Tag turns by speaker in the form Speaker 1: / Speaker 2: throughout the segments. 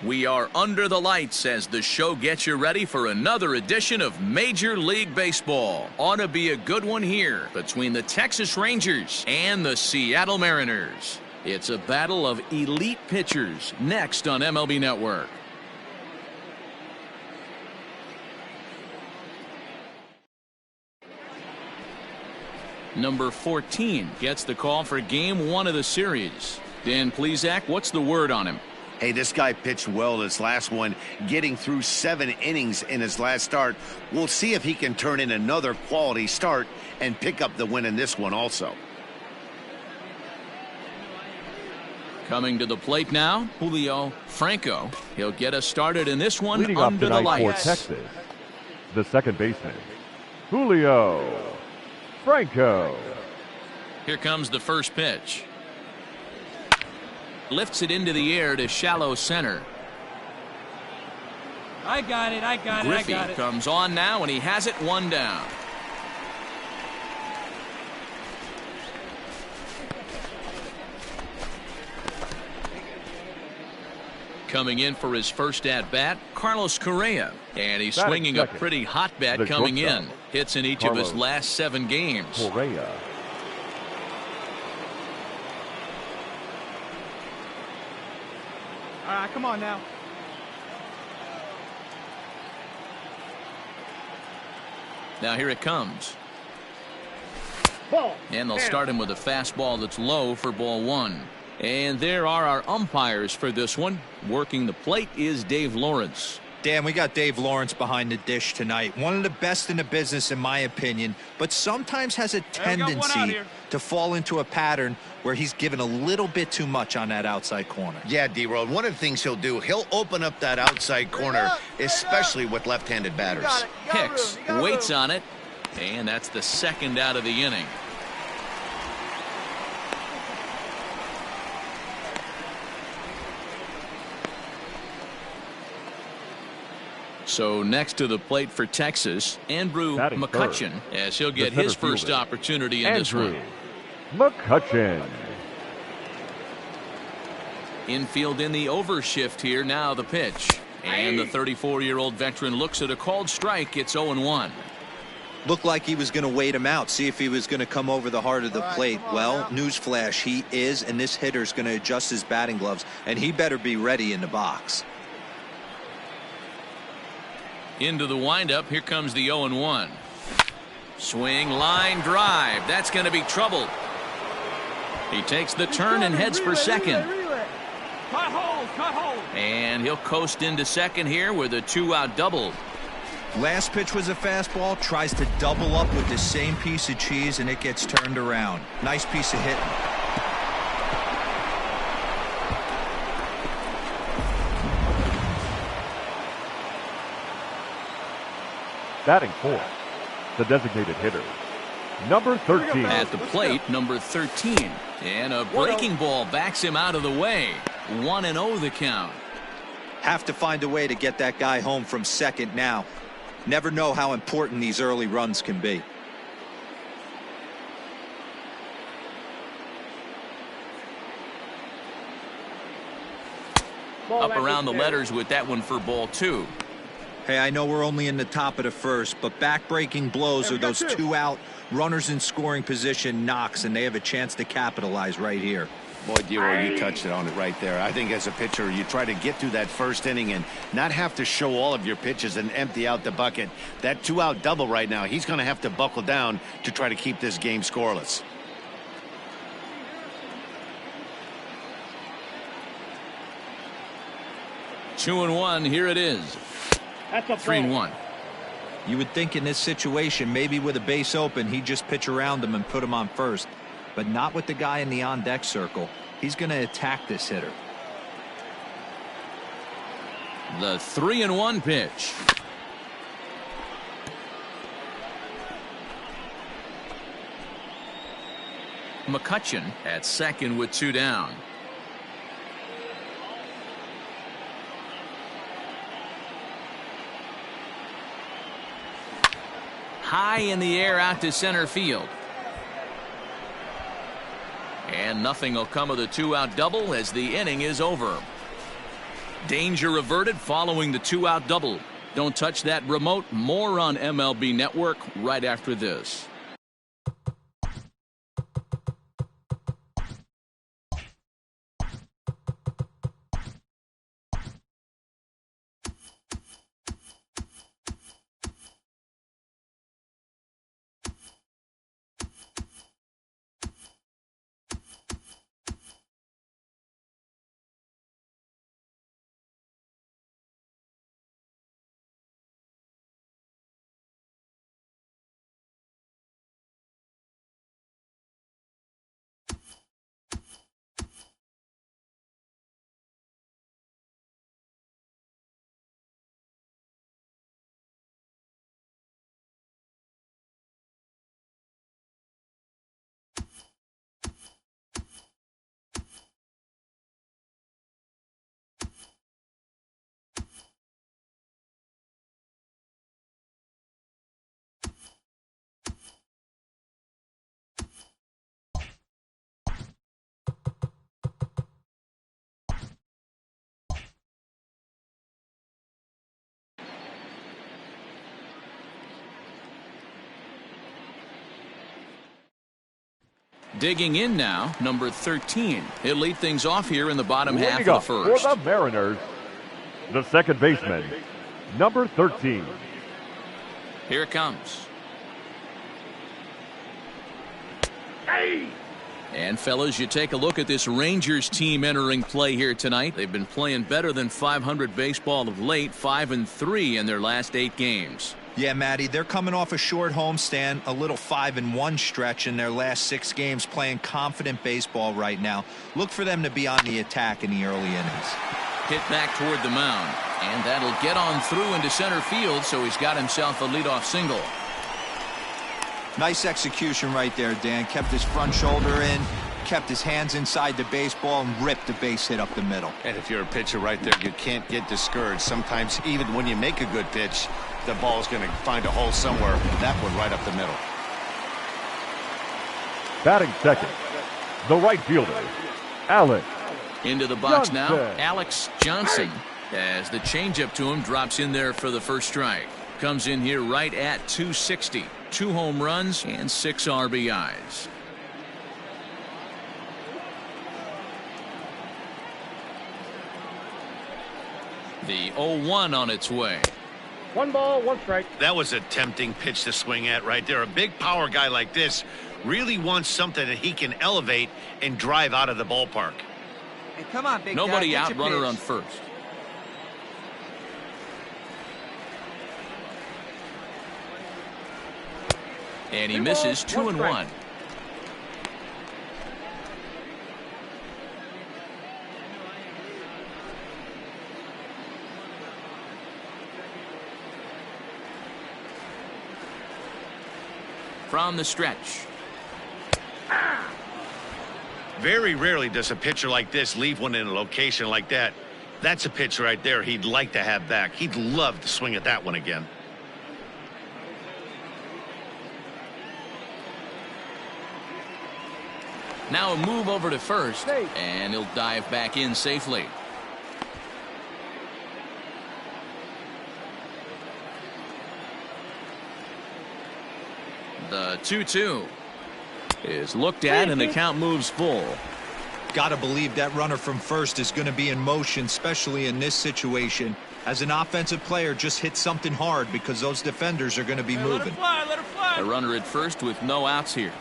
Speaker 1: We are under the lights as the show gets you ready for another edition of Major League Baseball. Ought to be a good one here between the Texas Rangers and the Seattle Mariners. It's a battle of elite pitchers next on MLB Network. Number 14 gets the call for game 1 of the series. Dan Plesac, what's the word on him?
Speaker 2: Hey, this guy pitched well this last one, getting through 7 innings in his last start. We'll see if he can turn in another quality start and pick up the win in this one also.
Speaker 1: Coming to the plate now, Julio Franco. He'll get us started in this one
Speaker 3: Leading
Speaker 1: under the lights.
Speaker 3: For Texas, the second baseman, Julio Franco.
Speaker 1: Here comes the first pitch. Lifts it into the air to shallow center.
Speaker 4: I got it.
Speaker 1: Griffey comes on now, and he has it 1 down. Coming in for his first at-bat, Carlos Correa. And he's swinging a pretty hot bat coming in. Hits in each of his last 7 games.
Speaker 3: Correa.
Speaker 4: All right, come on now.
Speaker 1: Now here it comes.
Speaker 4: Ball.
Speaker 1: And they'll start him with a fastball that's low for ball 1. And there are our umpires for this one. Working the plate is Dave Lawrence.
Speaker 5: Dan, we got Dave Lawrence behind the dish tonight. One of the best in the business, in my opinion, but sometimes has a tendency to fall into a pattern where he's given a little bit too much on that outside corner.
Speaker 2: Yeah, D-Road, one of the things he'll do, he'll open up that outside corner, especially with left-handed batters.
Speaker 1: Hicks waits on it, and that's the second out of the inning. So next to the plate for Texas, Andrew McCutchen, as he'll get his first opportunity in this one.
Speaker 3: McCutchen.
Speaker 1: Infield in the overshift here. Now the pitch. And the 34-year-old veteran looks at a called strike. It's 0-1.
Speaker 5: Looked like he was going to wait him out, see if he was going to come over the heart of the plate. Well, newsflash, he is, and this hitter's going to adjust his batting gloves, and he better be ready in the box.
Speaker 1: Into the windup. Here comes the 0-1. Swing, line, drive. That's going to be trouble. He takes the turn and heads for second.
Speaker 4: Cut hold.
Speaker 1: And he'll coast into second here with a 2-out double.
Speaker 5: Last pitch was a fastball. Tries to double up with the same piece of cheese, and it gets turned around. Nice piece of hitting.
Speaker 3: Batting fourth, the designated hitter, number 13.
Speaker 1: At the plate, number 13. And a breaking ball backs him out of the way. 1-0 the count.
Speaker 5: Have to find a way to get that guy home from second now. Never know how important these early runs can be.
Speaker 1: Up around the letters with that one for ball 2.
Speaker 5: Hey, I know we're only in the top of the first, but back-breaking blows are those 2-out runners in scoring position knocks, and they have a chance to capitalize right here.
Speaker 2: Boy, D-Road, you touched it on it right there. I think as a pitcher, you try to get through that first inning and not have to show all of your pitches and empty out the bucket. That 2-out double right now, he's going to have to buckle down to try to keep this game scoreless.
Speaker 1: Two and one. Here it is. 3-1.
Speaker 5: You would think in this situation, maybe with a base open, he'd just pitch around him and put him on first. But not with the guy in the on-deck circle. He's going to attack this hitter.
Speaker 1: The 3-1 pitch. McCutchen at second with 2 down. High in the air out to center field. And nothing will come of the 2-out double as the inning is over. Danger averted following the 2-out double. Don't touch that remote. More on MLB Network right after this. Digging in now, number 13. He'll lead things off here in the bottom half of the first.
Speaker 3: For the Mariners, the second baseman, number 13.
Speaker 1: Here it comes.
Speaker 3: Hey!
Speaker 1: And fellas, you take a look at this Rangers team entering play here tonight. They've been playing better than .500 baseball of late, 5-3 in their last 8 games.
Speaker 5: Yeah, Matty, they're coming off a short homestand, a little 5-1 stretch in their last 6 games, playing confident baseball right now. Look for them to be on the attack in the early innings.
Speaker 1: Hit back toward the mound, and that'll get on through into center field, so he's got himself a leadoff single.
Speaker 5: Nice execution right there, Dan. Kept his front shoulder in, kept his hands inside the baseball, and ripped the base hit up the middle.
Speaker 2: And if you're a pitcher right there, you can't get discouraged. Sometimes even when you make a good pitch, the ball's going to find a hole somewhere. That one right up the middle.
Speaker 3: Batting second, the right fielder, Alex.
Speaker 1: Into the box now,
Speaker 3: Johnson.
Speaker 1: Alex Johnson. As the changeup to him drops in there for the first strike. Comes in here right at 260. 2 home runs and 6 RBIs. The 0-1 on its way.
Speaker 4: 1 ball, 1 strike.
Speaker 2: That was a tempting pitch to swing at right there. A big power guy like this really wants something that he can elevate and drive out of the ballpark.
Speaker 4: Hey, come on, big
Speaker 1: Nobody
Speaker 4: guy,
Speaker 1: out, runner on first. And he misses 2-1. From the stretch.
Speaker 2: Very rarely does a pitcher like this leave one in a location like that. That's a pitch right there he'd like to have back. He'd love to swing at that one again.
Speaker 1: Now a move over to first, and he'll dive back in safely. The 2-2 is looked at, and the count moves full.
Speaker 5: Gotta believe that runner from first is going to be in motion, especially in this situation. As an offensive player, just hit something hard because those defenders are going to be moving.
Speaker 4: Let her fly, let her fly.
Speaker 1: A runner at first with no outs here.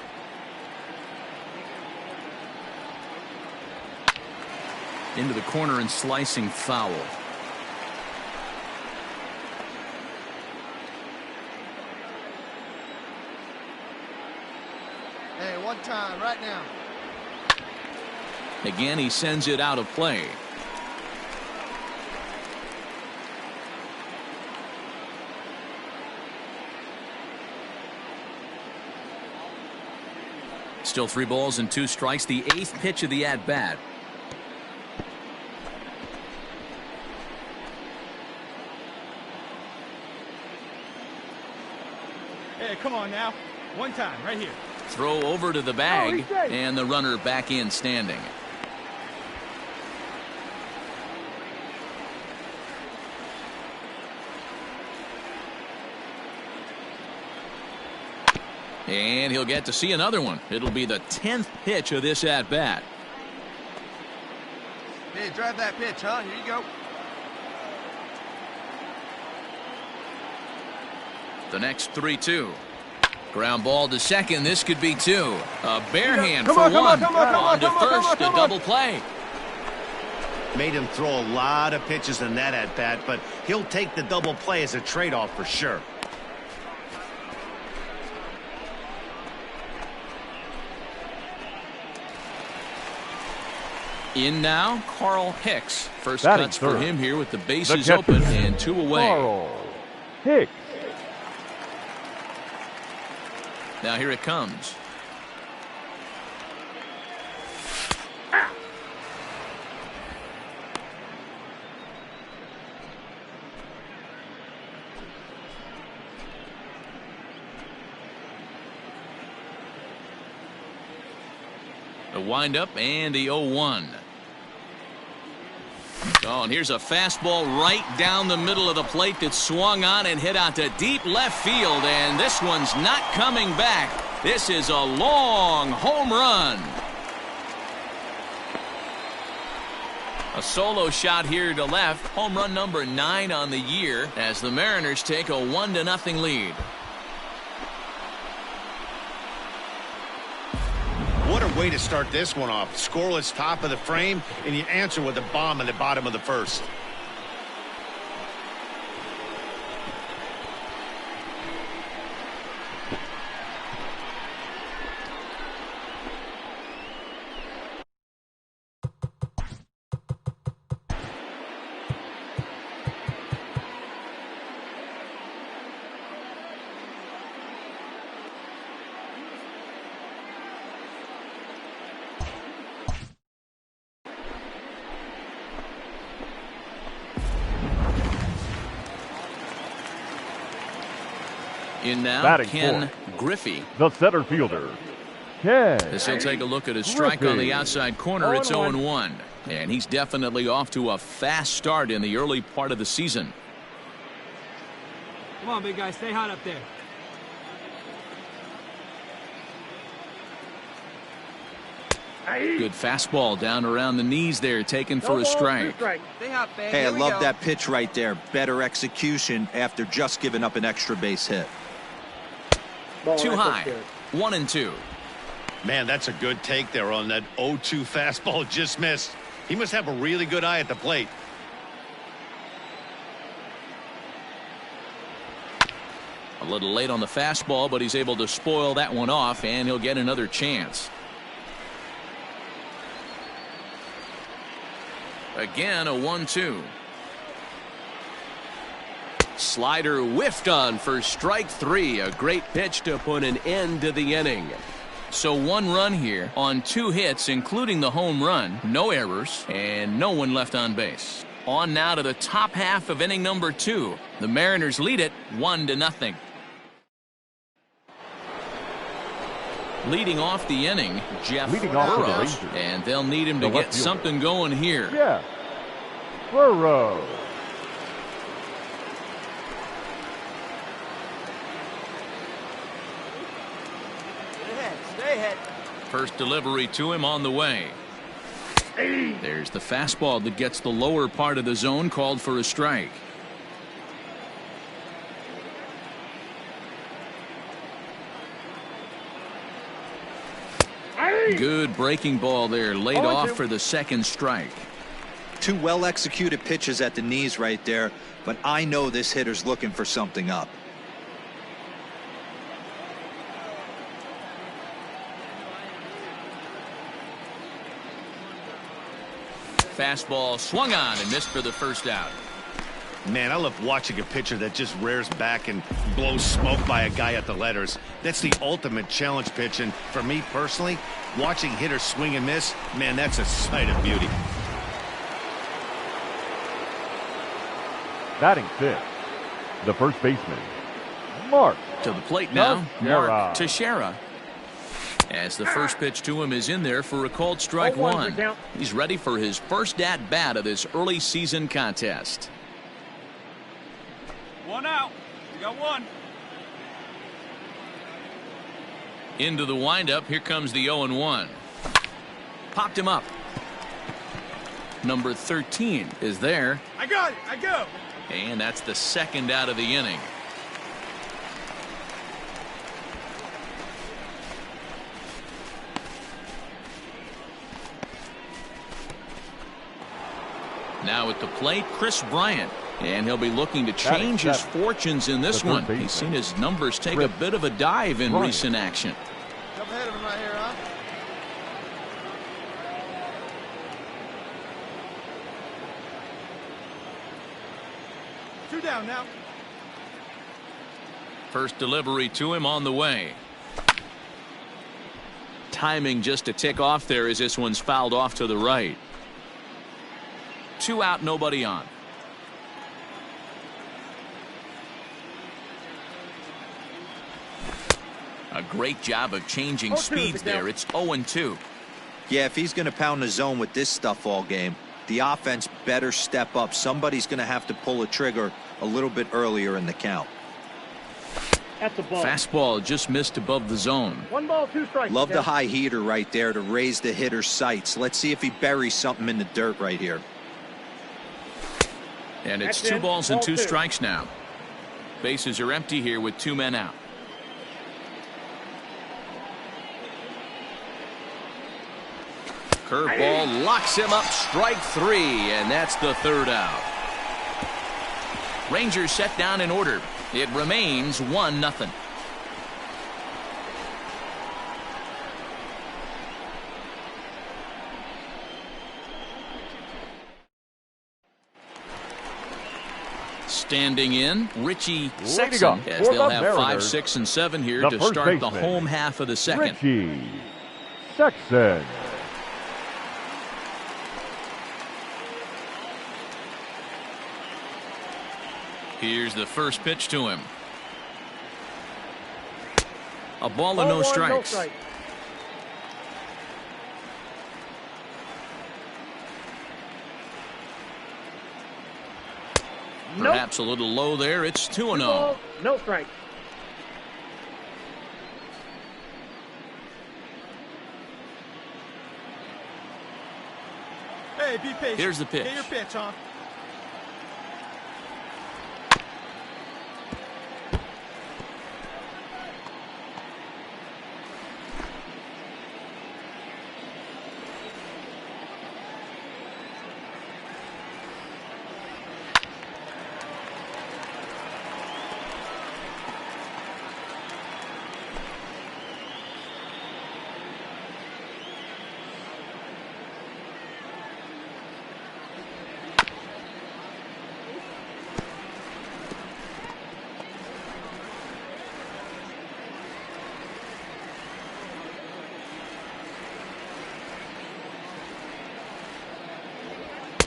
Speaker 1: Into the corner and slicing foul.
Speaker 4: Hey, 1 time, right now.
Speaker 1: Again, he sends it out of play. Still 3 balls and 2 strikes. The 8th pitch of the at-bat.
Speaker 4: Hey, come on now. 1 time, right here.
Speaker 1: Throw over to the bag, and the runner back in standing. And he'll get to see another one. It'll be the 10th pitch of this at-bat.
Speaker 4: Hey, drive that pitch, huh? Here you go.
Speaker 1: The next 3-2. Ground ball to second. This could be two. A bare hand for one. On to first, a double play.
Speaker 2: Made him throw a lot of pitches in that at-bat, but he'll take the double play as a trade-off for sure.
Speaker 1: In now, Carl Hicks. First
Speaker 3: Batting
Speaker 1: cuts for
Speaker 3: third.
Speaker 1: him here with the
Speaker 3: The
Speaker 1: bases
Speaker 3: catcher,
Speaker 1: open and 2 away.
Speaker 3: Carl Hicks.
Speaker 1: Now here it comes. A windup and the 0-1. Oh, and here's a fastball right down the middle of the plate that swung on and hit out to deep left field, and this one's not coming back. This is a long home run. A solo shot here to left. Home run number 9 on the year as the Mariners take a 1-0 lead.
Speaker 2: What a way to start this one off. Scoreless top of the frame, and you answer with a bomb in the bottom of the first.
Speaker 1: In now,
Speaker 3: Batting
Speaker 1: Ken
Speaker 3: fourth.
Speaker 1: Griffey.
Speaker 3: The center fielder, Ken.
Speaker 1: As he'll take a look at his strike on the
Speaker 3: Griffey.
Speaker 1: outside corner, it's
Speaker 3: 0-1.
Speaker 1: 0-1. And he's definitely off to a fast start in the early part of the season.
Speaker 4: Come on, big guy. Stay hot up there.
Speaker 1: Good fastball down around the knees there, taken for a strike.
Speaker 4: Stay hot, man.
Speaker 5: Hey, I
Speaker 4: Here we
Speaker 5: love
Speaker 4: go.
Speaker 5: that pitch right there. Better execution after just giving up an extra base hit.
Speaker 1: Too high. 1-2.
Speaker 2: Man, that's a good take there on that 0-2 fastball. Just missed. He must have a really good eye at the plate.
Speaker 1: A little late on the fastball, but he's able to spoil that one off, and he'll get another chance. Again, a 1-2. Slider whiffed on for strike 3. A great pitch to put an end to the inning. So 1 run here on 2 hits, including the home run. No errors and no one left on base. On now to the top half of inning number 2. The Mariners lead it 1-0. Leading off the inning, Jeff
Speaker 3: Leading off for the
Speaker 1: Burrows,
Speaker 3: Rangers.
Speaker 1: and they'll need him to
Speaker 3: The
Speaker 1: get
Speaker 3: left fielder.
Speaker 1: something going here.
Speaker 3: Yeah. Burrow.
Speaker 4: Stay ahead. Stay ahead.
Speaker 1: First delivery to him on the way. There's the fastball that gets the lower part of the zone, called for a strike. Good breaking ball there, laid off for the second strike.
Speaker 5: 2 well-executed pitches at the knees right there, but I know this hitter's looking for something up.
Speaker 1: Fastball swung on and missed for the first out.
Speaker 2: Man, I love watching a pitcher that just rears back and blows smoke by a guy at the letters. That's the ultimate challenge pitch, and for me personally, watching hitters swing and miss, man, that's a sight of beauty.
Speaker 3: Batting 5th. The first baseman, Mark.
Speaker 1: To the plate now,
Speaker 3: Teixeira.
Speaker 1: Mark Teixeira. As the first pitch to him is in there for a called strike 1. He's ready for his first at-bat of this early season contest.
Speaker 4: 1 out. We got 1.
Speaker 1: Into the windup. Here comes the 0-1. Popped him up. Number 13 is there.
Speaker 4: I got it. I go.
Speaker 1: And that's the second out of the inning. Now at the plate, Chris Bryant. And he'll be looking to change his fortunes in this one. He's seen his numbers take a bit of a dive in recent action.
Speaker 4: Jump ahead of him right here, huh? Two down now.
Speaker 1: First delivery to him on the way. Timing just a tick off there as this one's fouled off to the right. 2 out, nobody on. A great job of changing speeds there. It's 0-2.
Speaker 5: Yeah, if he's going to pound the zone with this stuff all game, the offense better step up. Somebody's going to have to pull a trigger a little bit earlier in the count.
Speaker 6: That's a ball.
Speaker 1: Fastball just missed above the zone.
Speaker 6: 1 ball, 2 strikes.
Speaker 5: Love the high heater right there to raise the hitter's sights. Let's see if he buries something in the dirt right here.
Speaker 1: And it's 2 balls and 2 strikes now. Bases are empty here with 2 men out. Curveball locks him up, strike 3, and that's the 3rd out. Rangers set down in order. It remains 1-0. Standing in, Richie Sexton, as they'll have 5, 6, and 7 here to start the home half of the second.
Speaker 3: Richie Sexton.
Speaker 1: Here's the first pitch to him. A ball and no strikes. Perhaps a little low there. It's 2-0.
Speaker 6: No strike.
Speaker 4: Hey, be patient.
Speaker 1: Here's the pitch.
Speaker 4: Get your pitch, huh?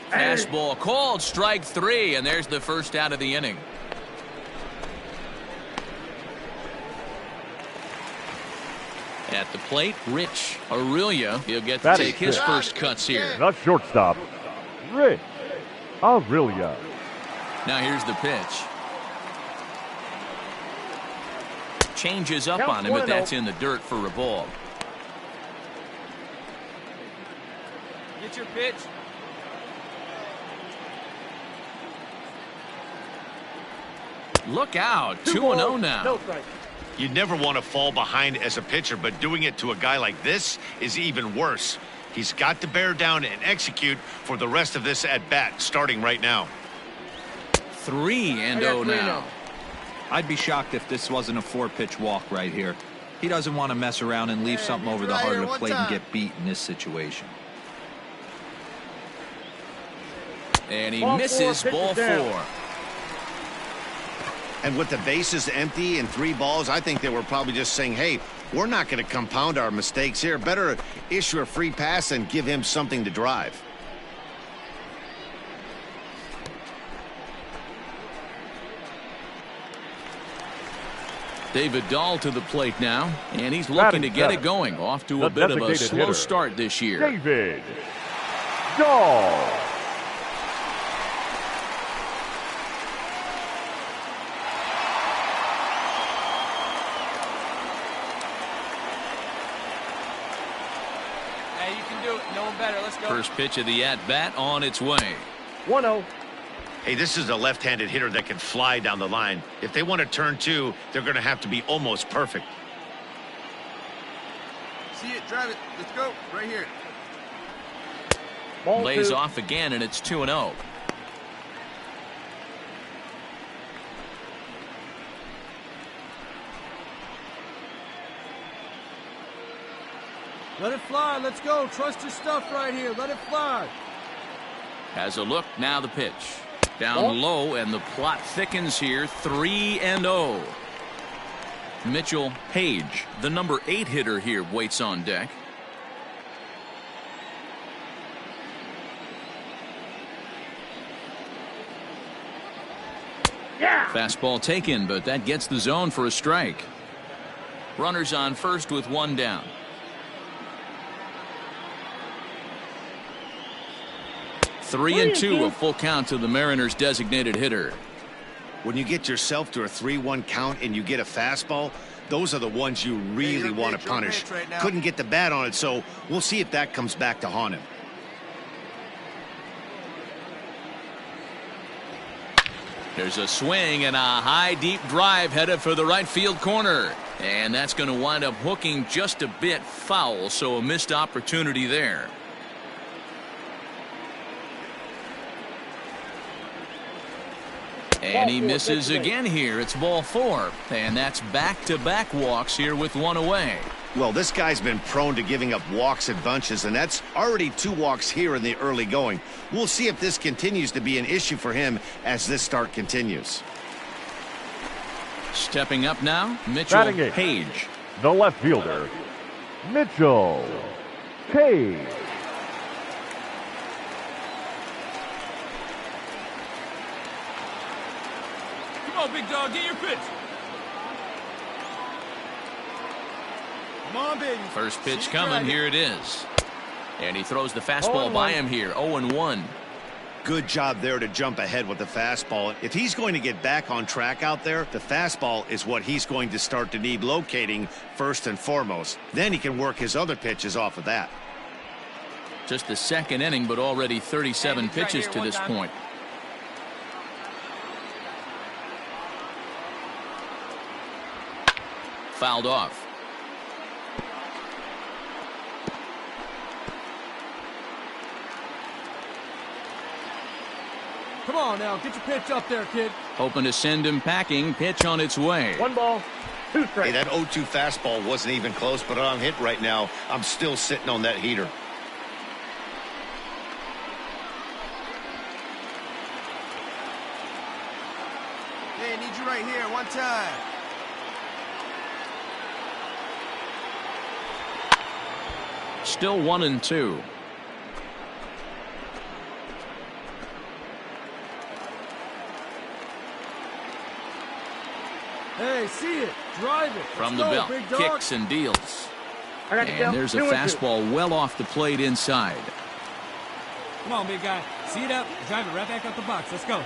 Speaker 1: Fastball called, strike 3, and there's the first out of the inning. At the plate, Rich Aurelia. He'll get to take his first cuts here.
Speaker 3: The shortstop, Rich Aurelia.
Speaker 1: Now here's the pitch. Changes up on him, but that's in the dirt for a ball.
Speaker 4: Get your pitch.
Speaker 1: Look out, 2-0 now.
Speaker 6: No strike.
Speaker 2: You never want to fall behind as a pitcher, but doing it to a guy like this is even worse. He's got to bear down and execute for the rest of this at-bat, starting right now.
Speaker 1: 3-0 now.
Speaker 5: I'd be shocked if this wasn't a 4-pitch walk right here. He doesn't want to mess around and leave something over the heart of the plate and get beat in this situation.
Speaker 1: And he misses ball 4.
Speaker 2: And with the bases empty and 3 balls, I think they were probably just saying, hey, we're not going to compound our mistakes here. Better issue a free pass and give him something to drive.
Speaker 1: David Dahl to the plate now, and he's looking to get it going. Off to a bit of a slow start this year.
Speaker 3: David Dahl.
Speaker 4: Hey, you can do it. No one better. Let's go.
Speaker 1: First pitch of the at-bat on its way.
Speaker 6: 1-0.
Speaker 2: Hey, this is a left-handed hitter that can fly down the line. If they want to turn two, they're going to have to be almost perfect.
Speaker 4: See it, drive it. Let's go. Right here.
Speaker 6: Ball
Speaker 1: Lays
Speaker 6: 2.
Speaker 1: off again, and it's 2-0.
Speaker 4: Let it fly. Let's go. Trust your stuff right here. Let it fly.
Speaker 1: Has a look, now the pitch. Down low, and the plot thickens here, 3-0. Mitchell Page, the number 8 hitter here, waits on deck.
Speaker 6: Yeah.
Speaker 1: Fastball taken, but that gets the zone for a strike. Runners on first with one down. 3-2, a full count to the Mariners' designated hitter.
Speaker 2: When you get yourself to a 3-1 count and you get a fastball, those are the ones you really want to punish.
Speaker 4: Right now.
Speaker 2: Couldn't get the bat on it, so we'll see if that comes back to haunt him.
Speaker 1: There's a swing and a high deep drive headed for the right field corner. And that's going to wind up hooking just a bit foul, so a missed opportunity there. And he misses again here. It's ball 4. And that's back-to-back walks here with one away.
Speaker 2: Well, this guy's been prone to giving up walks in bunches, and that's already 2 walks here in the early going. We'll see if this continues to be an issue for him as this start continues.
Speaker 1: Stepping up now, Mitchell
Speaker 3: Batting eighth.
Speaker 1: Page.
Speaker 3: The left fielder, Mitchell Page.
Speaker 4: Come on, big dog. Get your pitch. Come on, baby.
Speaker 1: First pitch
Speaker 4: See it,
Speaker 1: coming.
Speaker 4: drive it.
Speaker 1: Here it is. And he throws the fastball by him here. 0-1.
Speaker 2: Good job there to jump ahead with the fastball. If he's going to get back on track out there, the fastball is what he's going to start to need locating first and foremost. Then he can work his other pitches off of that.
Speaker 1: Just the second inning, but already 37
Speaker 4: Hey, try
Speaker 1: pitches
Speaker 4: here
Speaker 1: to
Speaker 4: one
Speaker 1: this
Speaker 4: time.
Speaker 1: point. Fouled off.
Speaker 4: Come on now. Get your pitch up there, kid.
Speaker 1: Hoping to send him packing. Pitch on its way.
Speaker 6: 1 ball, 2
Speaker 2: Hey,
Speaker 6: strikes.
Speaker 2: that 0-2 fastball wasn't even close, but on hit right now, I'm still sitting on that heater.
Speaker 4: Hey, I need you right here. One time.
Speaker 1: Still 1-2.
Speaker 4: Hey, see it. Drive it.
Speaker 1: From
Speaker 4: Let's
Speaker 1: the
Speaker 4: go,
Speaker 1: belt,
Speaker 4: big dog.
Speaker 1: kicks and deals.
Speaker 6: I got you down.
Speaker 1: And there's a
Speaker 6: 2-2.
Speaker 1: fastball well off the plate inside.
Speaker 4: Come on, big guy. See it up. Drive it right back up the box. Let's go.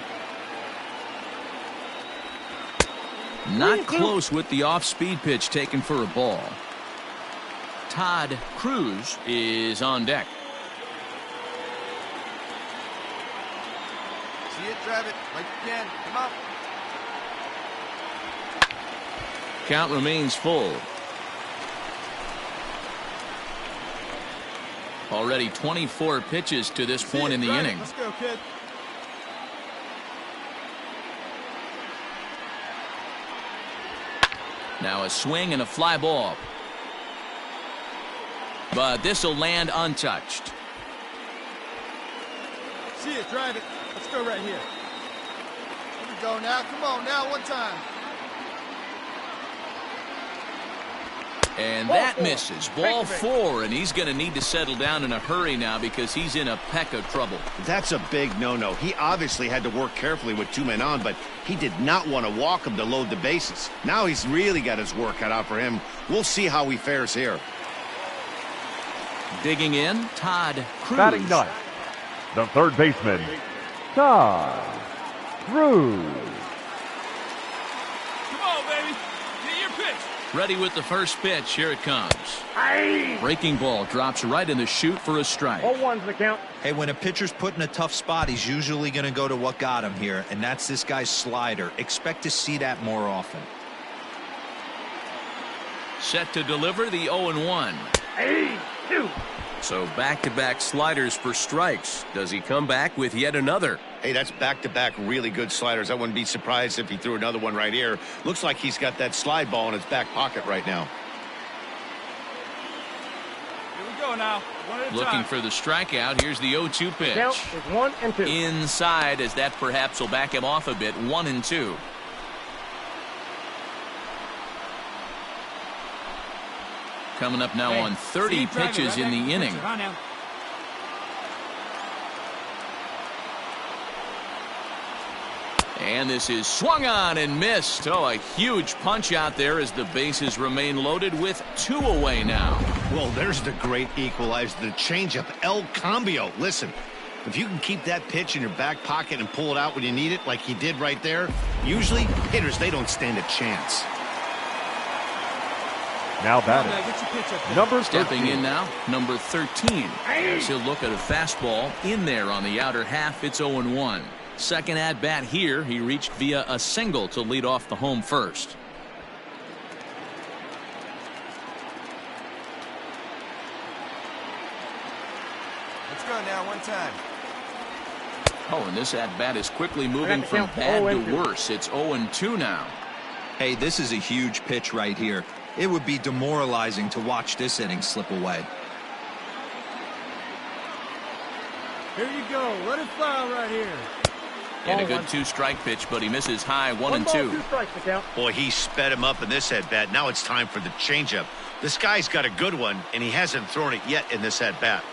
Speaker 1: Not close with the off-speed pitch taken for a ball. Todd Cruz is on deck.
Speaker 4: See it. Drive it like you can. Come on.
Speaker 1: Count remains full. Already 24 pitches to this
Speaker 4: See
Speaker 1: point
Speaker 4: it,
Speaker 1: in the
Speaker 4: drive it.
Speaker 1: inning.
Speaker 4: Let's go, kid.
Speaker 1: Now a swing and a fly ball. But this will land untouched.
Speaker 4: See it. Drive it. Let's go right here. Here we go now. Come on now. One time.
Speaker 1: And
Speaker 6: Ball
Speaker 1: that
Speaker 6: 4.
Speaker 1: misses. Ball
Speaker 6: Break.
Speaker 1: 4, and he's going to need to settle down in a hurry now because he's in a peck of trouble.
Speaker 2: That's a big no-no. He obviously had to work carefully with 2 men on, but he did not want to walk him to load the bases. Now he's really got his work cut out for him. We'll see how he fares here.
Speaker 1: Digging in, Todd Cruz.
Speaker 3: Batting ninth, the third baseman, Todd Cruz.
Speaker 4: Come on, baby. Get your pitch.
Speaker 1: Ready with the first pitch. Here it comes. Breaking ball drops right in the chute for a strike.
Speaker 6: 0-1's the count.
Speaker 5: Hey, when a pitcher's put in a tough spot, he's usually going to go to what got him here, and that's this guy's slider. Expect to see that more often.
Speaker 1: Set to deliver the 0-1.
Speaker 6: 2.
Speaker 7: So back-to-back sliders for strikes. Does he come back with yet another?
Speaker 2: Hey, that's back-to-back really good sliders. I wouldn't be surprised if he threw another one right here. Looks like he's got that slide ball in his back pocket right now.
Speaker 4: Here we go now. One at a
Speaker 1: Looking
Speaker 4: time.
Speaker 1: for the strikeout. Here's the 0-2 pitch.
Speaker 6: Count is 1 and 2.
Speaker 1: Inside, as that perhaps will back him off a bit. 1-2. Coming up now on 30 pitches in the inning. And this is swung on and missed. Oh, a huge punch out there as the bases remain loaded with 2 away now.
Speaker 2: Well, there's the great equalizer, the changeup, El Cambio. Listen, if you can keep that pitch in your back pocket and pull it out when you need it, like he did right there, usually hitters, they don't stand a chance.
Speaker 3: Now batting, number 13.
Speaker 1: Stepping in now, number 13. As he'll look at a fastball in there on the outer half. It's 0-1. Second at bat here, he reached via a single to lead off the home first.
Speaker 4: Let's go now, one time.
Speaker 1: Oh, and this at bat is quickly moving from bad to worse. It's 0-2 now.
Speaker 5: Hey, this is a huge pitch right here. It would be demoralizing to watch this inning slip away.
Speaker 4: Here you go. Let it fly right here.
Speaker 1: And a good 2-strike pitch, but he misses high. 1-2.
Speaker 6: 2 strikes the count.
Speaker 2: Boy, he sped him up in this at-bat. Now it's time for the changeup. This guy's got a good one, and he hasn't thrown it yet in this at-bat.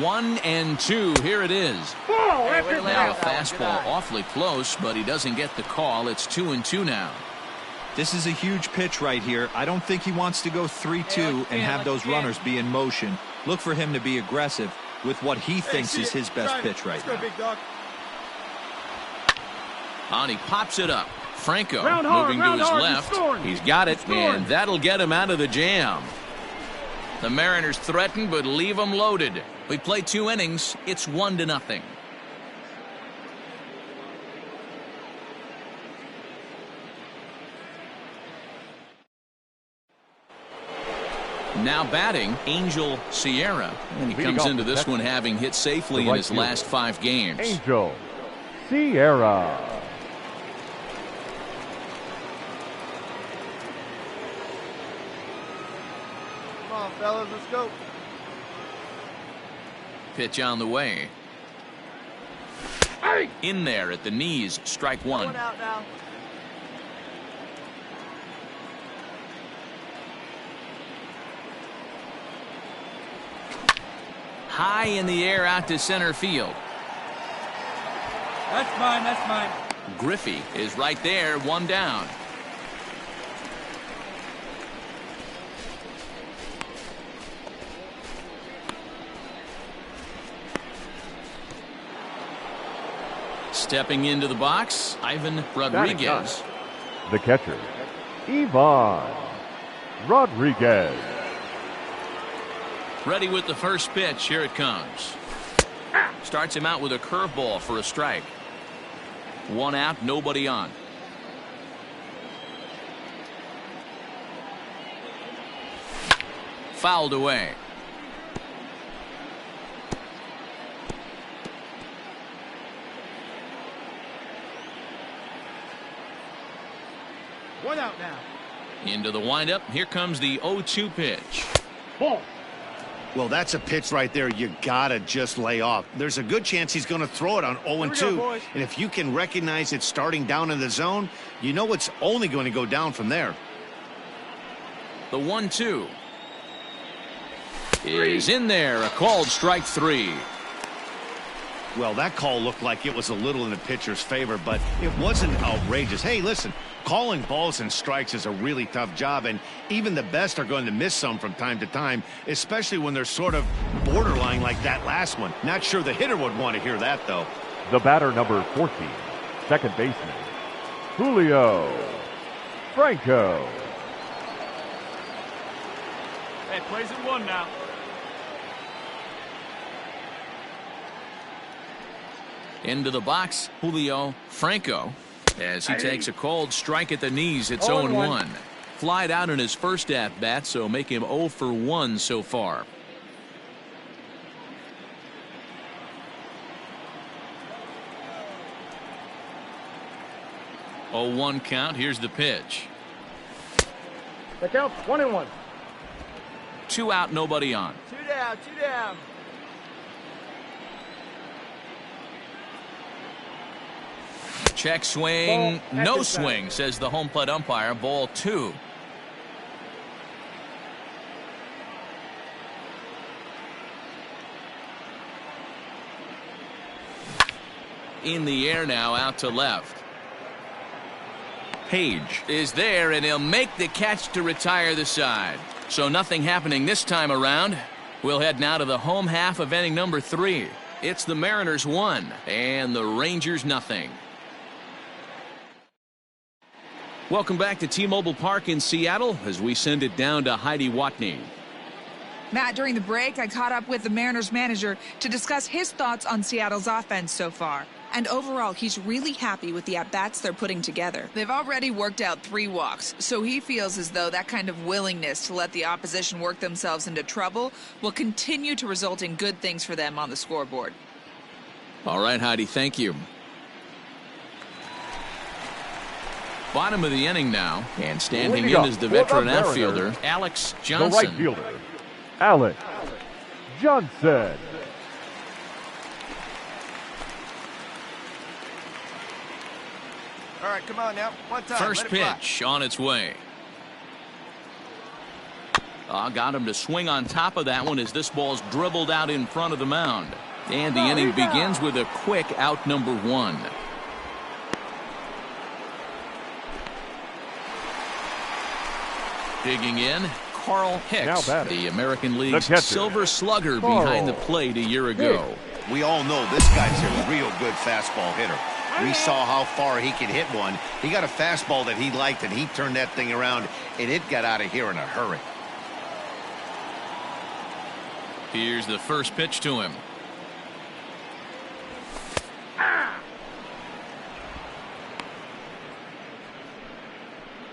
Speaker 1: One and 2. Here it is.
Speaker 6: Ball
Speaker 1: Now
Speaker 6: after
Speaker 1: a
Speaker 6: that.
Speaker 1: fastball awfully close, but he doesn't get the call. It's 2-2 now.
Speaker 5: This is a huge pitch right here. I don't think he wants to go 3-2 and have those runners be in motion. Look for him to be aggressive with what he thinks is his best pitch right now.
Speaker 4: Big dog.
Speaker 1: And he pops it up. Franco
Speaker 6: Round hard,
Speaker 1: moving to
Speaker 6: round
Speaker 1: his
Speaker 6: hard,
Speaker 1: left.
Speaker 6: he's scoring.
Speaker 1: He's got it,
Speaker 6: He's scoring.
Speaker 1: and that'll get him out of the jam. The Mariners threaten, but leave them loaded. We play 2 innings. It's 1-0. Now batting, Angel Sierra. And he
Speaker 3: Leading
Speaker 1: comes
Speaker 3: off
Speaker 1: into
Speaker 3: the
Speaker 1: this
Speaker 3: second.
Speaker 1: one having hit safely
Speaker 3: The
Speaker 1: in
Speaker 3: right
Speaker 1: his
Speaker 3: fielder.
Speaker 1: last 5 games.
Speaker 3: Angel Sierra.
Speaker 4: Come on, fellas, let's go.
Speaker 1: Pitch on the way. In there at the knees, strike 1.
Speaker 4: Going out now.
Speaker 1: High in the air out to center field.
Speaker 4: That's mine, that's mine.
Speaker 1: Griffey is right there, 1 down. Stepping into the box, Ivan Rodriguez.
Speaker 3: The catcher, Ivan Rodriguez.
Speaker 1: Ready with the first pitch. Here it comes. Starts him out with a curveball for a strike. 1 out, nobody on. Fouled away.
Speaker 4: One out now.
Speaker 1: Into the windup. Here comes the 0-2 pitch.
Speaker 6: Ball.
Speaker 2: Well, that's a pitch right there you gotta just lay off. There's a good chance he's going to throw it on 0-2.
Speaker 4: boys.
Speaker 2: And if you can recognize it starting down in the zone, you know it's only going to go down from there.
Speaker 1: The 1-2 is in there. A called strike 3.
Speaker 2: Well, that call looked like it was a little in the pitcher's favor, but it wasn't outrageous. Hey, listen, calling balls and strikes is a really tough job, and even the best are going to miss some from time to time, especially when they're sort of borderline like that last one. Not sure the hitter would want to hear that, though.
Speaker 3: The batter, number 14. second baseman, Julio Franco.
Speaker 8: Hey, plays at one now.
Speaker 1: Into the box, Julio Franco, as he takes a cold strike at the knees. It's 0-1. Flied out in his first at-bat, so make him 0 for 1 so far. Oh, 1 count. Here's the pitch.
Speaker 6: The count's 1-1.
Speaker 1: 2 out, nobody on.
Speaker 4: 2 down, 2 down.
Speaker 1: Check swing,
Speaker 6: Ball,
Speaker 1: no
Speaker 6: exercise.
Speaker 1: swing, says the home plate umpire. Ball 2. In the air now, out to left. Page is there, and he'll make the catch to retire the side. So nothing happening this time around. We'll head now to the home half of inning number 3. It's the Mariners 1 and the Rangers nothing. Welcome back to T-Mobile Park in Seattle as we send it down to Heidi Watney.
Speaker 9: Matt, during the break, I caught up with the Mariners manager to discuss his thoughts on Seattle's offense so far. And overall, he's really happy with the at-bats they're putting together. They've already worked out 3 walks, so he feels as though that kind of willingness to let the opposition work themselves into trouble will continue to result in good things for them on the scoreboard.
Speaker 1: All right, Heidi, thank you. Bottom of the inning now, and standing in is the veteran outfielder, Alex Johnson.
Speaker 3: The right fielder, Alex Johnson.
Speaker 4: All right, come on now. One time.
Speaker 1: First pitch on its way. Got him to swing on top of that one as this ball's dribbled out in front of the mound. And the inning begins with a quick out number 1. Digging in, Carl Hicks, the American League's Silver Slugger behind the plate a year ago.
Speaker 2: We all know this guy's a real good fastball hitter. We saw how far he could hit one. He got a fastball that he liked, and he turned that thing around, and it got out of here in a hurry.
Speaker 1: Here's the first pitch to him.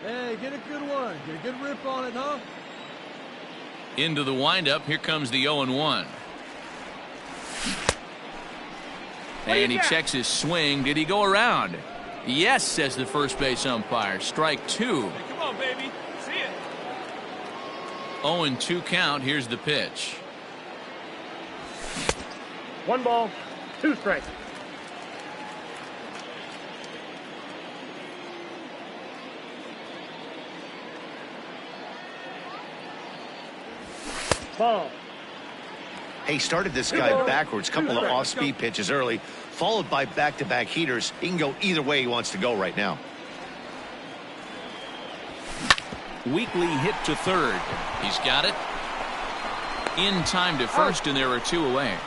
Speaker 4: Hey, get a good one. Get a good rip on it, huh?
Speaker 1: Into the windup. Here comes the 0-1. And he checks his swing. Did he go around? Yes, says the first base umpire. Strike 2.
Speaker 8: Hey, come on, baby. See it.
Speaker 1: 0-2 count. Here's the pitch.
Speaker 6: 1 ball, 2 strikes. Ball.
Speaker 2: He started this guy backwards, couple of off-speed pitches early, followed by back-to-back heaters. He can go either way he wants to go right now.
Speaker 1: Weekly hit to third. He's got it. In time to first, and there are 2 away.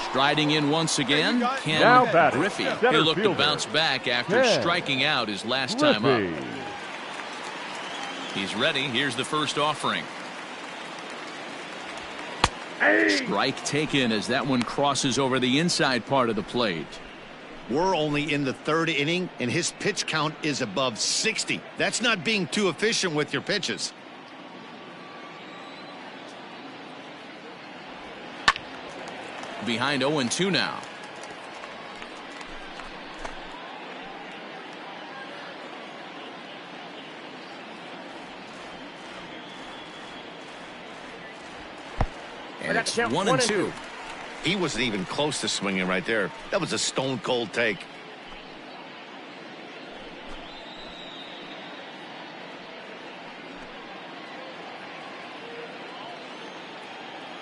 Speaker 1: Striding in once again, Ken Griffey. He'll look to bounce back after striking out his last time up. He's ready. Here's the first offering. Strike taken as that one crosses over the inside part of the plate.
Speaker 2: We're only in the 3rd inning, and his pitch count is above 60. That's not being too efficient with your pitches.
Speaker 1: Behind 0-2 now. And it's 1-2.
Speaker 2: He wasn't even close to swinging right there. That was a stone-cold take.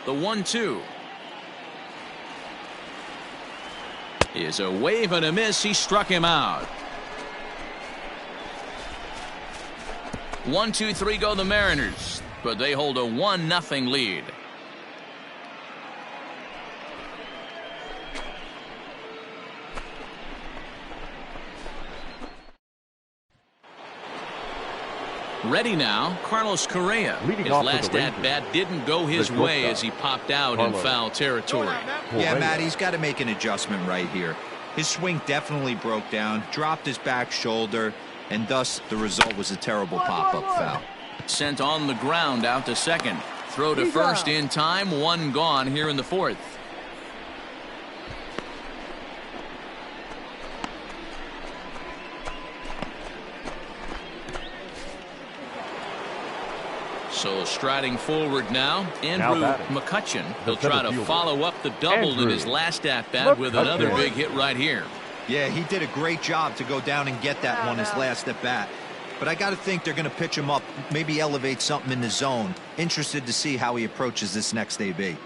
Speaker 1: The 1-2. Is a wave and a miss. He struck him out. 1-2-3 go the Mariners, but they hold a 1-0 lead. Ready now, Carlos Correa. His last at-bat didn't go his way as he popped out in foul territory.
Speaker 5: Yeah, Matt, he's got to make an adjustment right here. His swing definitely broke down, dropped his back shoulder, and thus the result was a terrible pop-up foul.
Speaker 1: Sent on the ground out to second. Throw to first in time, 1 gone here in the 4th. So striding forward now, Andrew McCutchen. He'll try to follow up the double in his last at-bat with another big hit right here.
Speaker 5: Yeah, he did a great job to go down and get that one his last at-bat. But I got to think they're going to pitch him up, maybe elevate something in the zone. Interested to see how he approaches this next AB.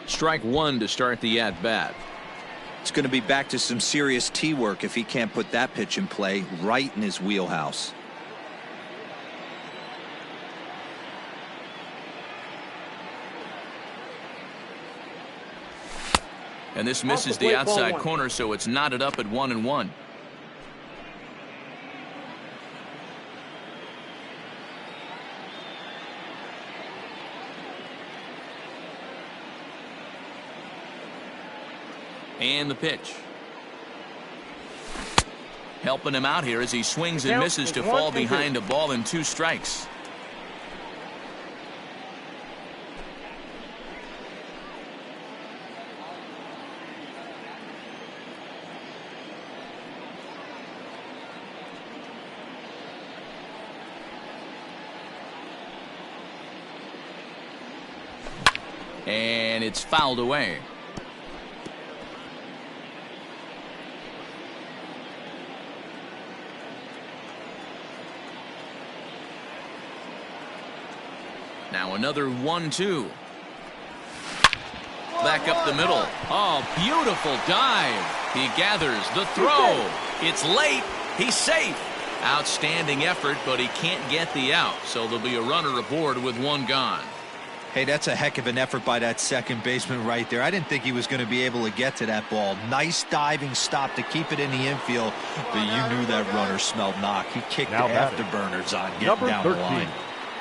Speaker 1: Strike 1 to start the at-bat.
Speaker 5: It's going to be back to some serious tee work if he can't put that pitch in play right in his wheelhouse.
Speaker 1: And this misses the outside corner, so it's knotted up at 1-1. And the pitch. Helping him out here as he swings and misses to fall behind a ball and 2 strikes. And it's fouled away. Now another 1-2. Back up the middle. Oh, beautiful dive. He gathers the throw. It's late. He's safe. Outstanding effort, but he can't get the out. So there'll be a runner aboard with 1 gone.
Speaker 5: Hey, that's a heck of an effort by that second baseman right there. I didn't think he was going to be able to get to that ball. Nice diving stop to keep it in the infield, but you knew that runner smelled knock. He kicked the afterburners on getting down the line.